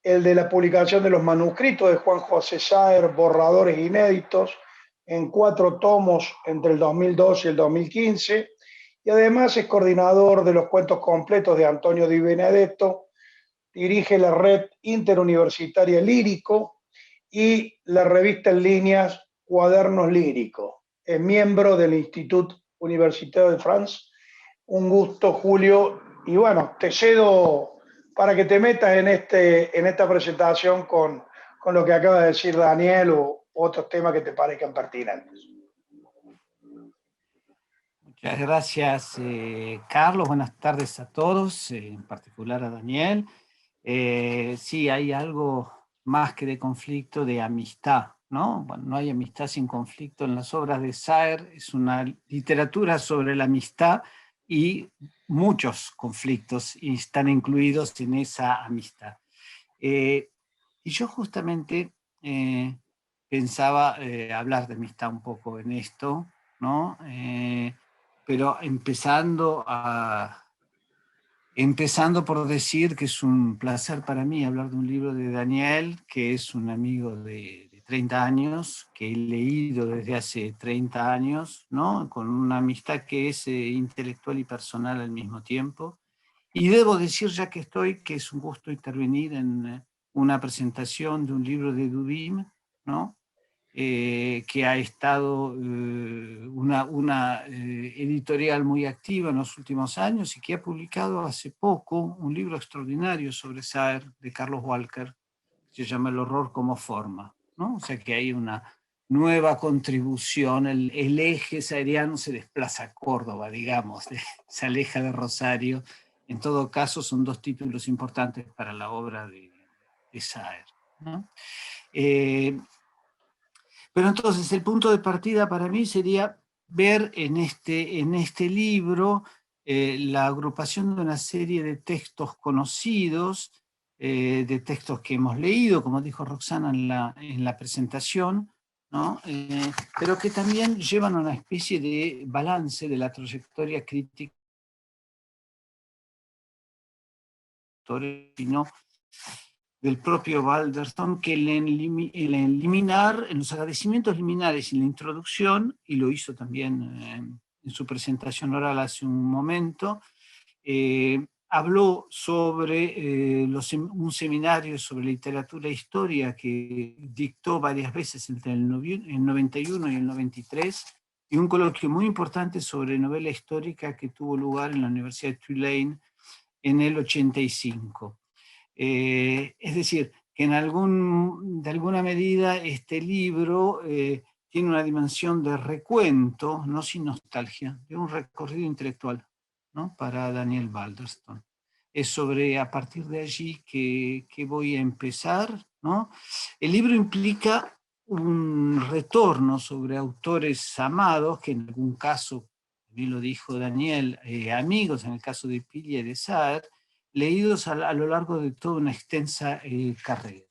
el de la publicación de los manuscritos de Juan José Saer, borradores inéditos, en 4 tomos entre el 2012 y el 2015, y además es coordinador de los cuentos completos de Antonio Di Benedetto. Dirige la red interuniversitaria Lírico y la revista en línea Cuadernos Líricos. Es miembro del Institut Universitaire de France. Un gusto, Julio, y bueno, te cedo para que te metas en esta presentación con lo que acaba de decir Daniel o otros temas que te parezcan pertinentes. Muchas gracias, Carlos. Buenas tardes a todos, en particular a Daniel. Sí, hay algo más que de conflicto, de amistad, ¿no? Bueno, no hay amistad sin conflicto en las obras de Saer. Es una literatura sobre la amistad y muchos conflictos están incluidos en esa amistad. Y yo justamente pensaba hablar de amistad un poco en esto, ¿no? Pero empezando por decir que es un placer para mí hablar de un libro de Daniel, que es un amigo de 30 años, que he leído desde hace 30 años, ¿no? Con una amistad que es intelectual y personal al mismo tiempo. Y debo decir, ya que estoy, que es un gusto intervenir en una presentación de un libro de Dubim, ¿no? Que ha estado una editorial muy activa en los últimos años y que ha publicado hace poco un libro extraordinario sobre Saer de Carlos Walker, que se llama El horror como forma, ¿no? O sea que hay una nueva contribución, el eje saeriano se desplaza a Córdoba, digamos, se aleja de Rosario. En todo caso, son 2 títulos importantes para la obra de Saer, ¿no? Pero entonces el punto de partida para mí sería ver en este libro la agrupación de una serie de textos conocidos, de textos que hemos leído, como dijo Roxana en la presentación, ¿no? Pero que también llevan una especie de balance de la trayectoria crítica, sino del propio Balderston, que el eliminar, en los agradecimientos liminares y en la introducción, y lo hizo también en su presentación oral hace un momento, habló sobre un seminario sobre literatura e historia que dictó varias veces entre el 91 y el 93, y un coloquio muy importante sobre novela histórica que tuvo lugar en la Universidad de Tulane en el 85. Es decir, que de alguna medida este libro tiene una dimensión de recuento, no sin nostalgia, de un recorrido intelectual, ¿no? Para Daniel Balderston. Es a partir de allí que voy a empezar, ¿no? El libro implica un retorno sobre autores amados, que en algún caso, bien lo dijo Daniel, amigos, en el caso de Pilia y de Saer, leídos a lo largo de toda una extensa carrera.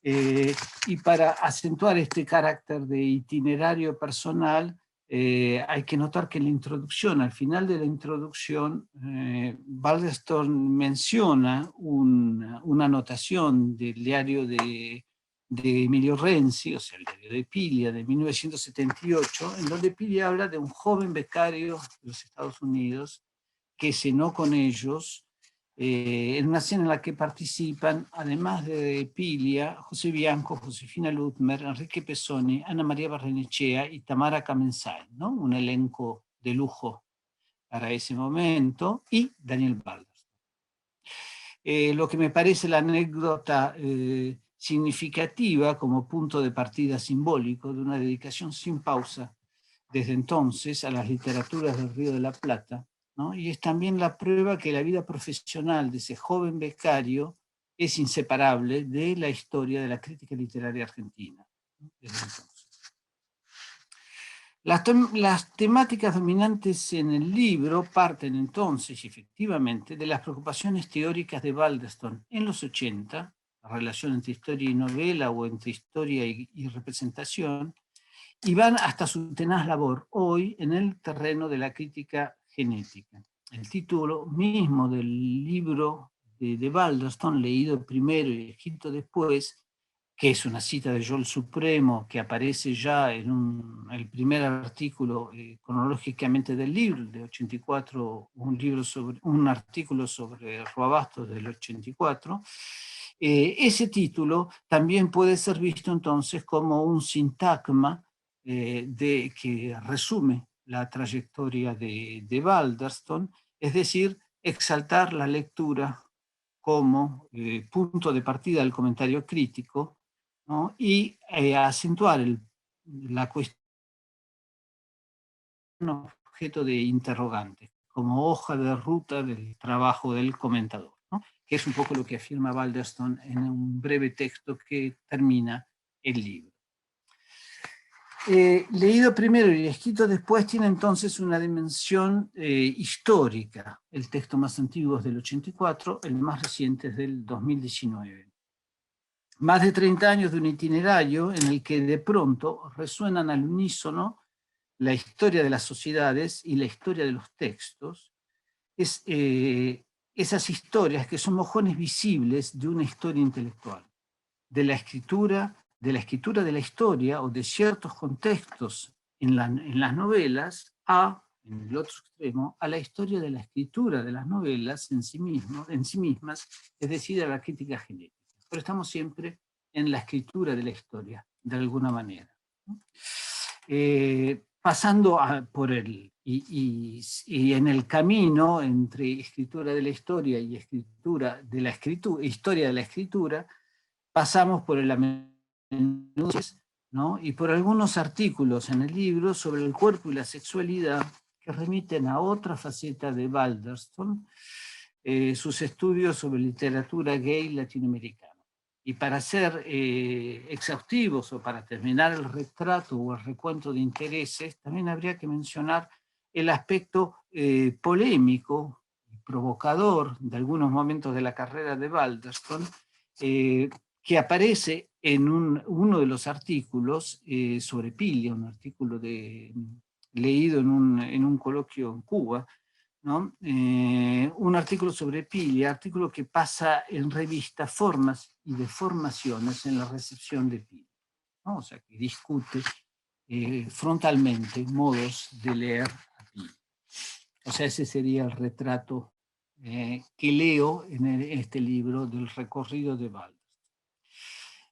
Y para acentuar este carácter de itinerario personal, hay que notar que en la introducción, al final de la introducción, Balderston menciona una anotación del diario de Emilio Renzi, o sea, el diario de Pilia, de 1978, en donde Pilia habla de un joven becario de los Estados Unidos que cenó con ellos, en una cena en la que participan, además de Pilia, José Bianco, Josefina Ludmer, Enrique Pesoni, Ana María Barrenechea y Tamara Kamensay, ¿no? Un elenco de lujo para ese momento, y Daniel Balderston. Lo que me parece la anécdota significativa como punto de partida simbólico de una dedicación sin pausa desde entonces a las literaturas del Río de la Plata, ¿no? Y es también la prueba que la vida profesional de ese joven becario es inseparable de la historia de la crítica literaria argentina, ¿no? Desde entonces. Las temáticas dominantes en el libro parten entonces, efectivamente, de las preocupaciones teóricas de Balderston en los 80, la relación entre historia y novela o entre historia y representación, y van hasta su tenaz labor hoy en el terreno de la crítica genética. El título mismo del libro de Balderston, leído primero y escrito después, que es una cita de Joel Supremo que aparece ya en el primer artículo cronológicamente del libro, de 84, un artículo sobre Roabastos del 84, ese título también puede ser visto entonces como un sintagma que resume la trayectoria de Balderston, es decir, exaltar la lectura como punto de partida del comentario crítico, ¿no? Y acentuar la cuestión objeto de interrogante, como hoja de ruta del trabajo del comentador, ¿no? Que es un poco lo que afirma Balderston en un breve texto que termina el libro. Leído primero y escrito después tiene entonces una dimensión histórica. El texto más antiguo es del 84, el más reciente es del 2019. Más de 30 años de un itinerario en el que de pronto resuenan al unísono la historia de las sociedades y la historia de los textos, esas historias que son mojones visibles de una historia intelectual, de la escritura de la historia o de ciertos contextos en las novelas en el otro extremo, a la historia de la escritura de las novelas en sí mismas, es decir, a la crítica genética. Pero estamos siempre en la escritura de la historia, de alguna manera, ¿no? Pasando por y en el camino entre escritura de la historia y escritura de la escritura, historia de la escritura, pasamos por el amenudo, ¿no? Y por algunos artículos en el libro sobre el cuerpo y la sexualidad que remiten a otra faceta de Balderston, sus estudios sobre literatura gay latinoamericana. Y para ser exhaustivos o para terminar el retrato o el recuento de intereses, también habría que mencionar el aspecto polémico, provocador de algunos momentos de la carrera de Balderston, que aparece en uno de los artículos sobre Piglia, un artículo leído en un coloquio en Cuba, ¿no? Un artículo sobre Piglia, artículo que pasa en revista formas y deformaciones en la recepción de Piglia, ¿no? O sea, que discute frontalmente modos de leer a Piglia. O sea, ese sería el retrato que leo en este libro del recorrido de Balderston.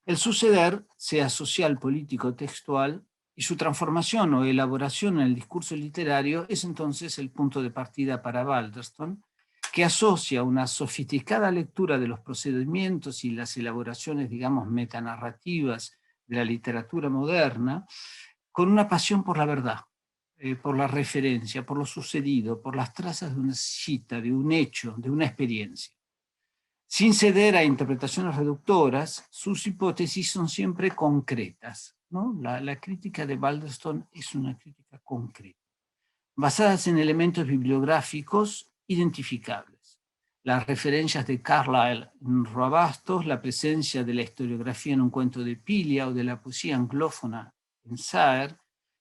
El suceder, sea social, político, textual, y su transformación o elaboración en el discurso literario es entonces el punto de partida para Balderston, que asocia una sofisticada lectura de los procedimientos y las elaboraciones, digamos, metanarrativas de la literatura moderna con una pasión por la verdad, por la referencia, por lo sucedido, por las trazas de una cita, de un hecho, de una experiencia. Sin ceder a interpretaciones reductoras, sus hipótesis son siempre concretas, ¿no? La crítica de Balderston es una crítica concreta, basadas en elementos bibliográficos identificables. Las referencias de Carlyle en Roabastos, la presencia de la historiografía en un cuento de Piglia o de la poesía anglófona en Saer,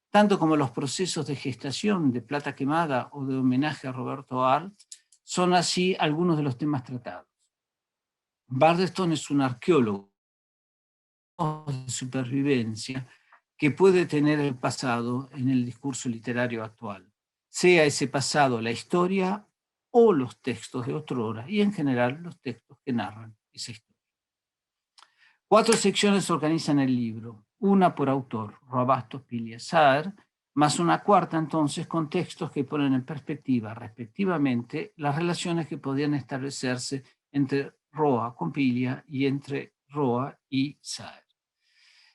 tanto como los procesos de gestación de Plata Quemada o de homenaje a Roberto Arlt, son así algunos de los temas tratados. Balderston es un arqueólogo de supervivencia que puede tener el pasado en el discurso literario actual, sea ese pasado la historia o los textos de otrora, y en general los textos que narran esa historia. 4 secciones organizan el libro, una por autor, Roabastos, Piglia, Saer, más una cuarta entonces con textos que ponen en perspectiva, respectivamente, las relaciones que podían establecerse entre Roa con Piglia y entre Roa y Saer.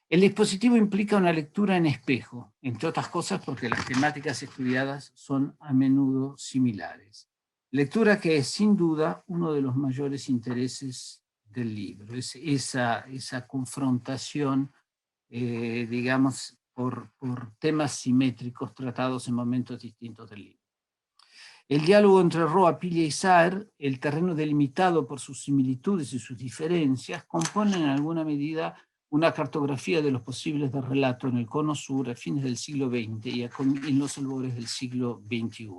El dispositivo implica una lectura en espejo, entre otras cosas porque las temáticas estudiadas son a menudo similares. Lectura que es sin duda uno de los mayores intereses del libro, es esa confrontación, digamos, por temas simétricos tratados en momentos distintos del libro. El diálogo entre Roa, Piglia y Saer, el terreno delimitado por sus similitudes y sus diferencias, componen en alguna medida una cartografía de los posibles de relato en el cono sur a fines del siglo XX y en los albores del siglo XXI.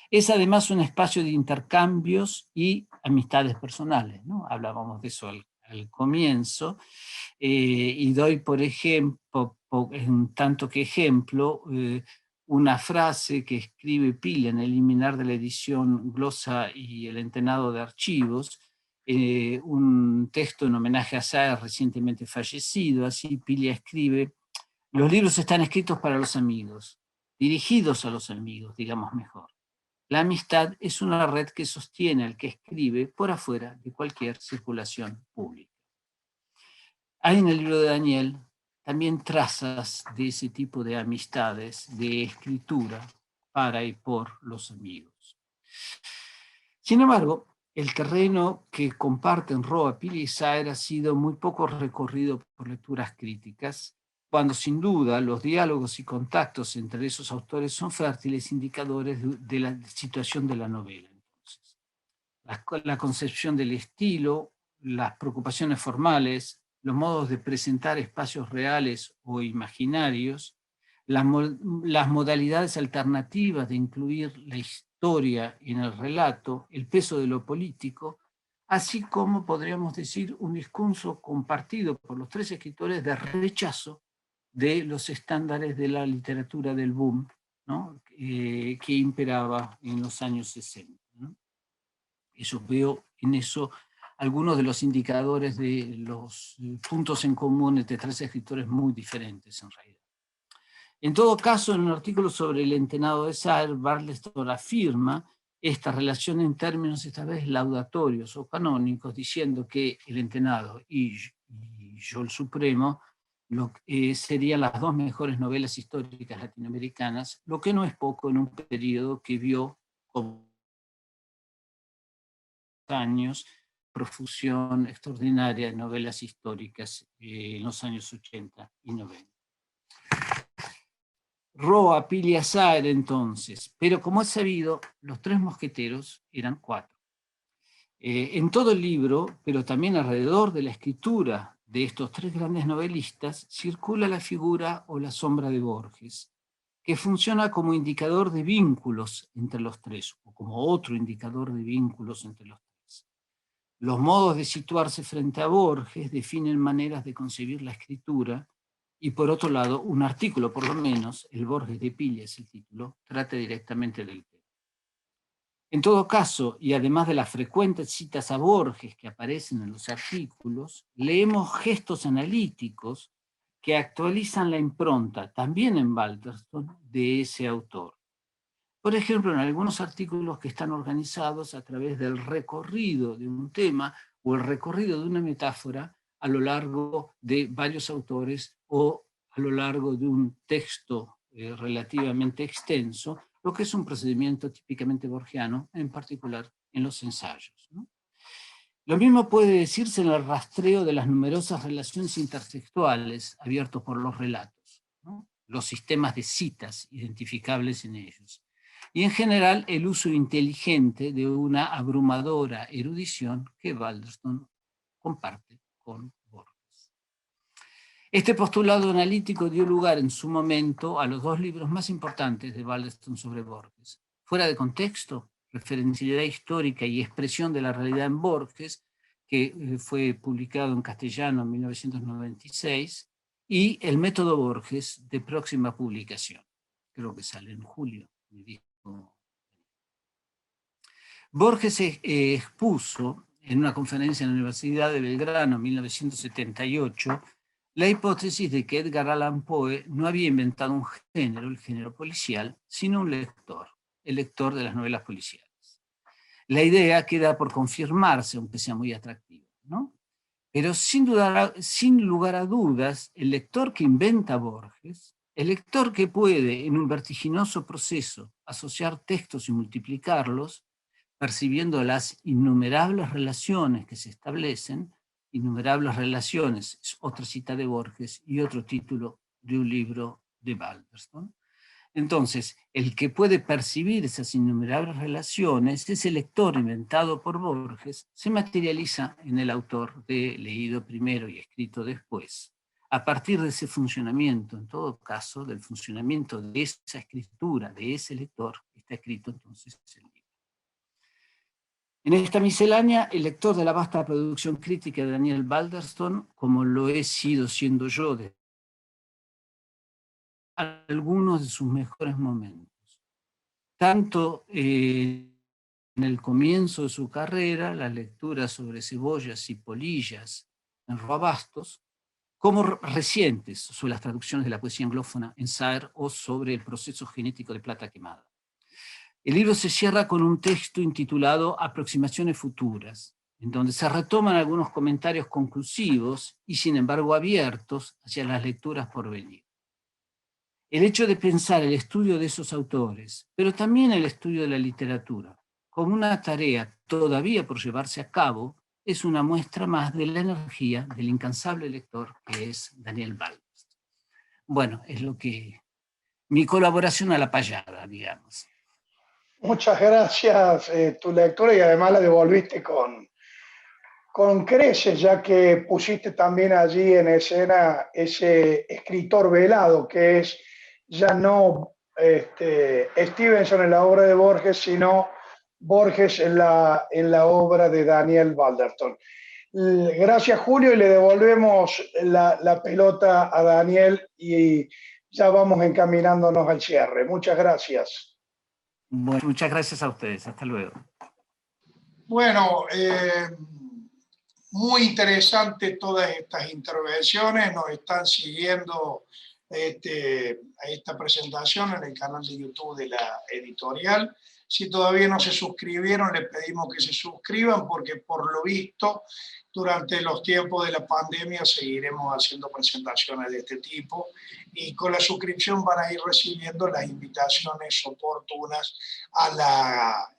Es además un espacio de intercambios y amistades personales, ¿no? Hablábamos de eso al comienzo, y doy por ejemplo, en tanto que ejemplo, una frase que escribe Piglia en el liminar de la edición Glosa y el Entenado de Archivos, un texto en homenaje a Saer recientemente fallecido. Así Piglia escribe: los libros están escritos para los amigos, dirigidos a los amigos, digamos mejor. La amistad es una red que sostiene al que escribe por afuera de cualquier circulación pública. Hay en el libro de Daniel también trazas de ese tipo de amistades, de escritura para y por los amigos. Sin embargo, el terreno que comparten Roa, Piglia y Saer ha sido muy poco recorrido por lecturas críticas, cuando sin duda los diálogos y contactos entre esos autores son fértiles indicadores de la situación de la novela. Entonces, la concepción del estilo, las preocupaciones formales, los modos de presentar espacios reales o imaginarios, las modalidades alternativas de incluir la historia en el relato, el peso de lo político, así como podríamos decir un discurso compartido por los 3 escritores de rechazo de los estándares de la literatura del boom, ¿no? Que imperaba en los años 60. ¿No? Yo veo en eso algunos de los indicadores de los puntos en común entre 3 escritores muy diferentes en realidad. En todo caso, en un artículo sobre el Entenado de Saer, Balderston afirma esta relación en términos esta vez laudatorios o canónicos, diciendo que el Entenado y Yo el Supremo serían las 2 mejores novelas históricas latinoamericanas, lo que no es poco en un periodo que vio como años profusión extraordinaria de novelas históricas en los años 80 y 90. Roa, Pili, Azar, entonces, pero como es sabido, los tres mosqueteros eran cuatro. En todo el libro, pero también alrededor de la escritura de estos tres grandes novelistas, circula la figura o la sombra de Borges, que funciona como indicador de vínculos entre los tres, o como otro indicador de vínculos entre los tres. Los modos de situarse frente a Borges definen maneras de concebir la escritura, y por otro lado, un artículo, por lo menos, el Borges de Pili es el título, trata directamente del tema. En todo caso, y además de las frecuentes citas a Borges que aparecen en los artículos, leemos gestos analíticos que actualizan la impronta, también en Balderston, de ese autor. Por ejemplo, en algunos artículos que están organizados a través del recorrido de un tema o el recorrido de una metáfora a lo largo de varios autores o a lo largo de un texto relativamente extenso, lo que es un procedimiento típicamente borgiano, en particular en los ensayos, ¿no? Lo mismo puede decirse en el rastreo de las numerosas relaciones intertextuales abiertos por los relatos, ¿no? Los sistemas de citas identificables en ellos. Y en general el uso inteligente de una abrumadora erudición que Balderston comparte con Borges. Este postulado analítico dio lugar en su momento a los dos libros más importantes de Balderston sobre Borges. Fuera de contexto, referencialidad histórica y expresión de la realidad en Borges, que fue publicado en castellano en 1996, y El método Borges, de próxima publicación. Creo que sale en julio. Borges expuso en una conferencia en la Universidad de Belgrano en 1978 la hipótesis de que Edgar Allan Poe no había inventado un género, el género policial, sino un lector, el lector de las novelas policiales. La idea queda por confirmarse, aunque sea muy atractiva, ¿no? Pero sin lugar a dudas, el lector que inventa Borges, el lector que puede, en un vertiginoso proceso, asociar textos y multiplicarlos, percibiendo las innumerables relaciones que se establecen, innumerables relaciones, es otra cita de Borges y otro título de un libro de Balderston. Entonces, el que puede percibir esas innumerables relaciones, ese lector inventado por Borges, se materializa en el autor de Leído primero y Escrito después. A partir de ese funcionamiento, en todo caso, del funcionamiento de esa escritura, de ese lector, está escrito entonces el libro. En esta miscelánea, el lector de la vasta producción crítica de Daniel Balderston, como lo he sido siendo yo de algunos de sus mejores momentos. Tanto en el comienzo de su carrera, la lectura sobre cebollas y polillas en Roabastos, como recientes sobre las traducciones de la poesía anglófona en Saer o sobre el proceso genético de plata quemada. El libro se cierra con un texto intitulado Aproximaciones futuras, en donde se retoman algunos comentarios conclusivos y sin embargo abiertos hacia las lecturas por venir. El hecho de pensar el estudio de esos autores, pero también el estudio de la literatura, como una tarea todavía por llevarse a cabo, es una muestra más de la energía del incansable lector que es Daniel Balderston. Bueno, es lo que mi colaboración a la payada, digamos. Muchas gracias, tu lectura, y además la devolviste con creces, ya que pusiste también allí en escena ese escritor velado, que es ya no Stevenson en la obra de Borges, sino Borges en la obra de Daniel Balderston. Gracias, Julio, y le devolvemos la pelota a Daniel y ya vamos encaminándonos al cierre. Muchas gracias. Bueno, muchas gracias a ustedes. Hasta luego. Bueno, muy interesante todas estas intervenciones. Nos están siguiendo esta presentación en el canal de YouTube de la editorial. Si todavía no se suscribieron, les pedimos que se suscriban porque por lo visto durante los tiempos de la pandemia seguiremos haciendo presentaciones de este tipo y con la suscripción van a ir recibiendo las invitaciones oportunas a la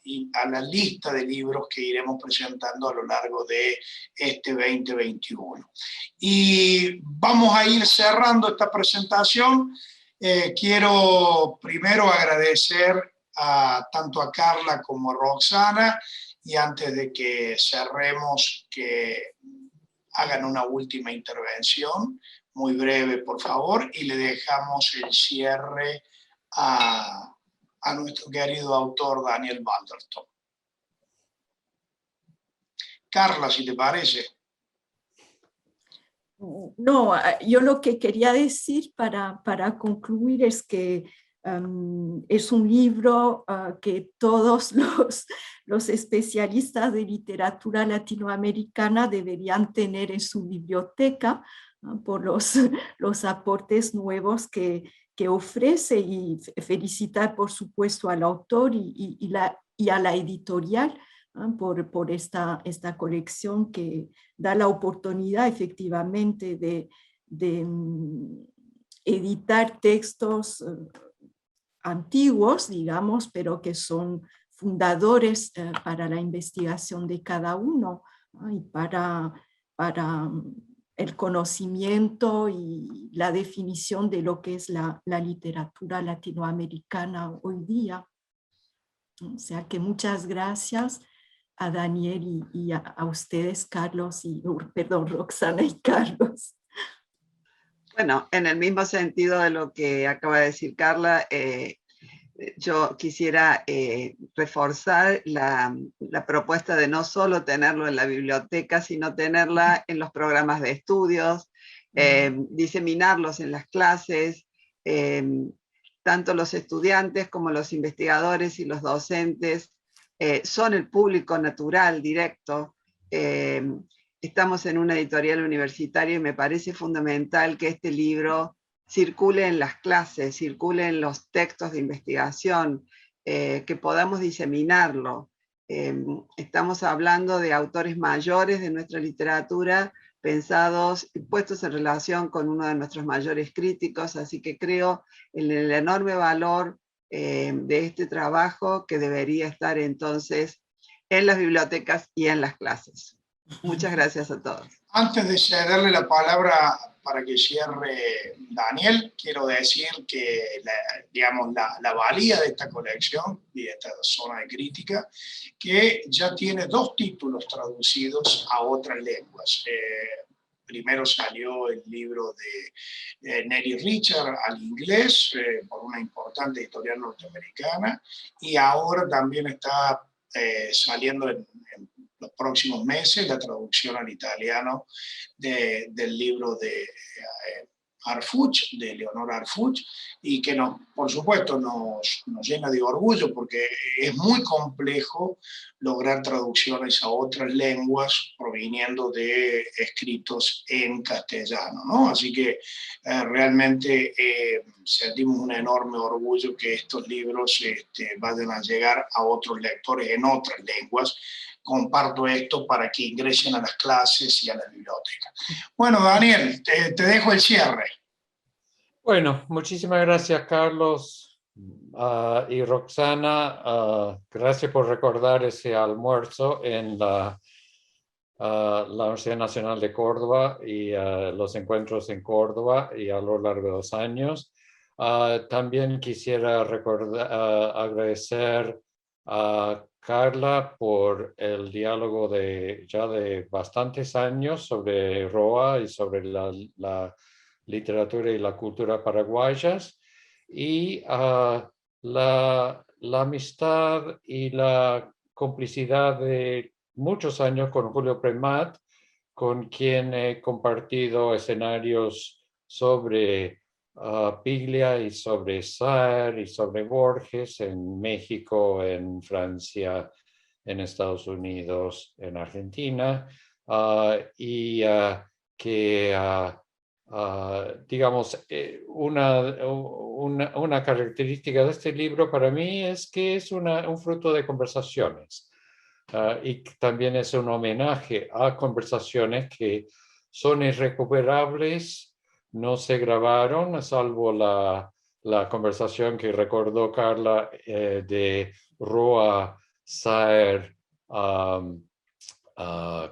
lista de libros que iremos presentando a lo largo de este 2021. Y vamos a ir cerrando esta presentación. Quiero primero agradecer tanto a Carla como a Roxana, y antes de que cerremos, que hagan una última intervención, muy breve por favor, y le dejamos el cierre a nuestro querido autor Daniel Balderton. Carla, si te parece. No, yo lo que quería decir para concluir es que es un libro que todos los especialistas de literatura latinoamericana deberían tener en su biblioteca por los aportes nuevos que ofrece, y felicitar por supuesto al autor y a la editorial por esta colección que da la oportunidad efectivamente de editar textos antiguos, digamos, pero que son fundadores para la investigación de cada uno y para el conocimiento y la definición de lo que es la literatura latinoamericana hoy día. O sea que muchas gracias a Daniel y a ustedes, Carlos, perdón, Roxana y Carlos. Bueno, en el mismo sentido de lo que acaba de decir Carla, yo quisiera reforzar la propuesta de no solo tenerlo en la biblioteca, sino tenerla en los programas de estudios, diseminarlos en las clases, tanto los estudiantes como los investigadores y los docentes son el público natural, directo. Estamos en una editorial universitaria y me parece fundamental que este libro circule en las clases, circule en los textos de investigación, que podamos diseminarlo. Estamos hablando de autores mayores de nuestra literatura, pensados y puestos en relación con uno de nuestros mayores críticos, así que creo en el enorme valor de este trabajo, que debería estar entonces en las bibliotecas y en las clases. Muchas gracias a todos. Antes de cederle la palabra para que cierre Daniel, quiero decir que la valía de esta colección y de esta zona de crítica, que ya tiene 2 títulos traducidos a otras lenguas. Primero salió el libro de Nelly Richard al inglés por una importante editorial norteamericana, y ahora también está saliendo en los próximos meses la traducción al italiano del libro de Harfuch, de Leonor Harfuch, y que por supuesto nos llena de orgullo porque es muy complejo lograr traducciones a otras lenguas proviniendo de escritos en castellano, ¿no? Así que realmente sentimos un enorme orgullo que estos libros vayan a llegar a otros lectores en otras lenguas. Comparto esto para que ingresen a las clases y a la biblioteca. Bueno, Daniel, te dejo el cierre. Bueno, muchísimas gracias, Carlos y Roxana. Gracias por recordar ese almuerzo en la Universidad Nacional de Córdoba y los encuentros en Córdoba y a lo largo de los años. También quisiera agradecer a Carla por el diálogo ya de bastantes años sobre Roa y sobre la literatura y la cultura paraguayas, y la amistad y la complicidad de muchos años con Julio Premat, con quien he compartido escenarios sobre Piglia y sobre Saer y sobre Borges en México, en Francia, en Estados Unidos, en Argentina, y que digamos, una característica de este libro para mí es que es un fruto de conversaciones. Y también es un homenaje a conversaciones que son irrecuperables, no se grabaron, salvo la conversación que recordó Carla de Roa, Saer,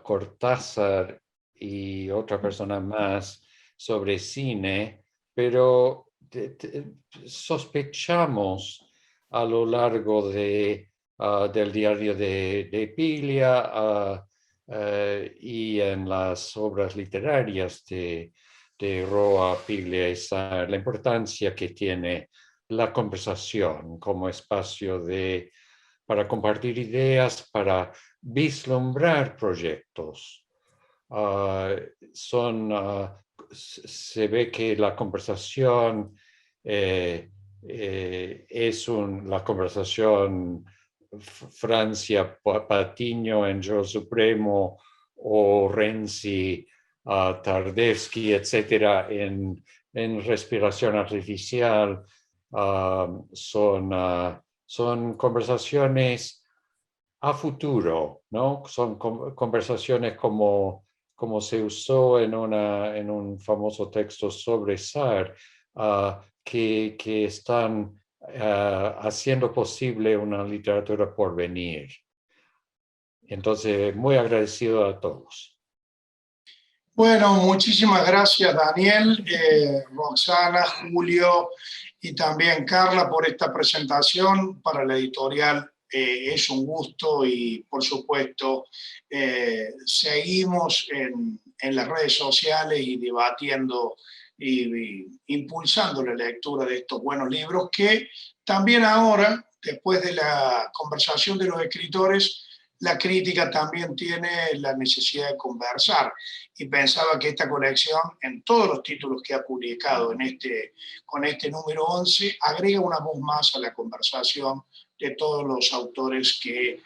Cortázar y otra persona más sobre cine, pero sospechamos a lo largo del diario de Piglia y en las obras literarias de Roa, Piglia y Saer, la importancia que tiene la conversación como espacio para compartir ideas, para vislumbrar proyectos. Se ve que la conversación es la conversación Francia, Patiño en Yo Supremo o Renzi, Tardevsky, etcétera, en respiración artificial. Son conversaciones a futuro, ¿no? Son conversaciones como se usó en un famoso texto sobre Saer, que están haciendo posible una literatura por venir. Entonces, muy agradecido a todos. Bueno, muchísimas gracias Daniel, Roxana, Julio y también Carla por esta presentación. Para la editorial es un gusto y por supuesto seguimos en las redes sociales y debatiendo y impulsando la lectura de estos buenos libros que también ahora, después de la conversación de los escritores, la crítica también tiene la necesidad de conversar. Y pensaba que esta colección, en todos los títulos que ha publicado con este número 11, agrega una voz más a la conversación de todos los autores que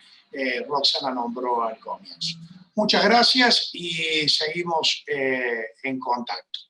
Roxana nombró al comienzo. Muchas gracias y seguimos en contacto.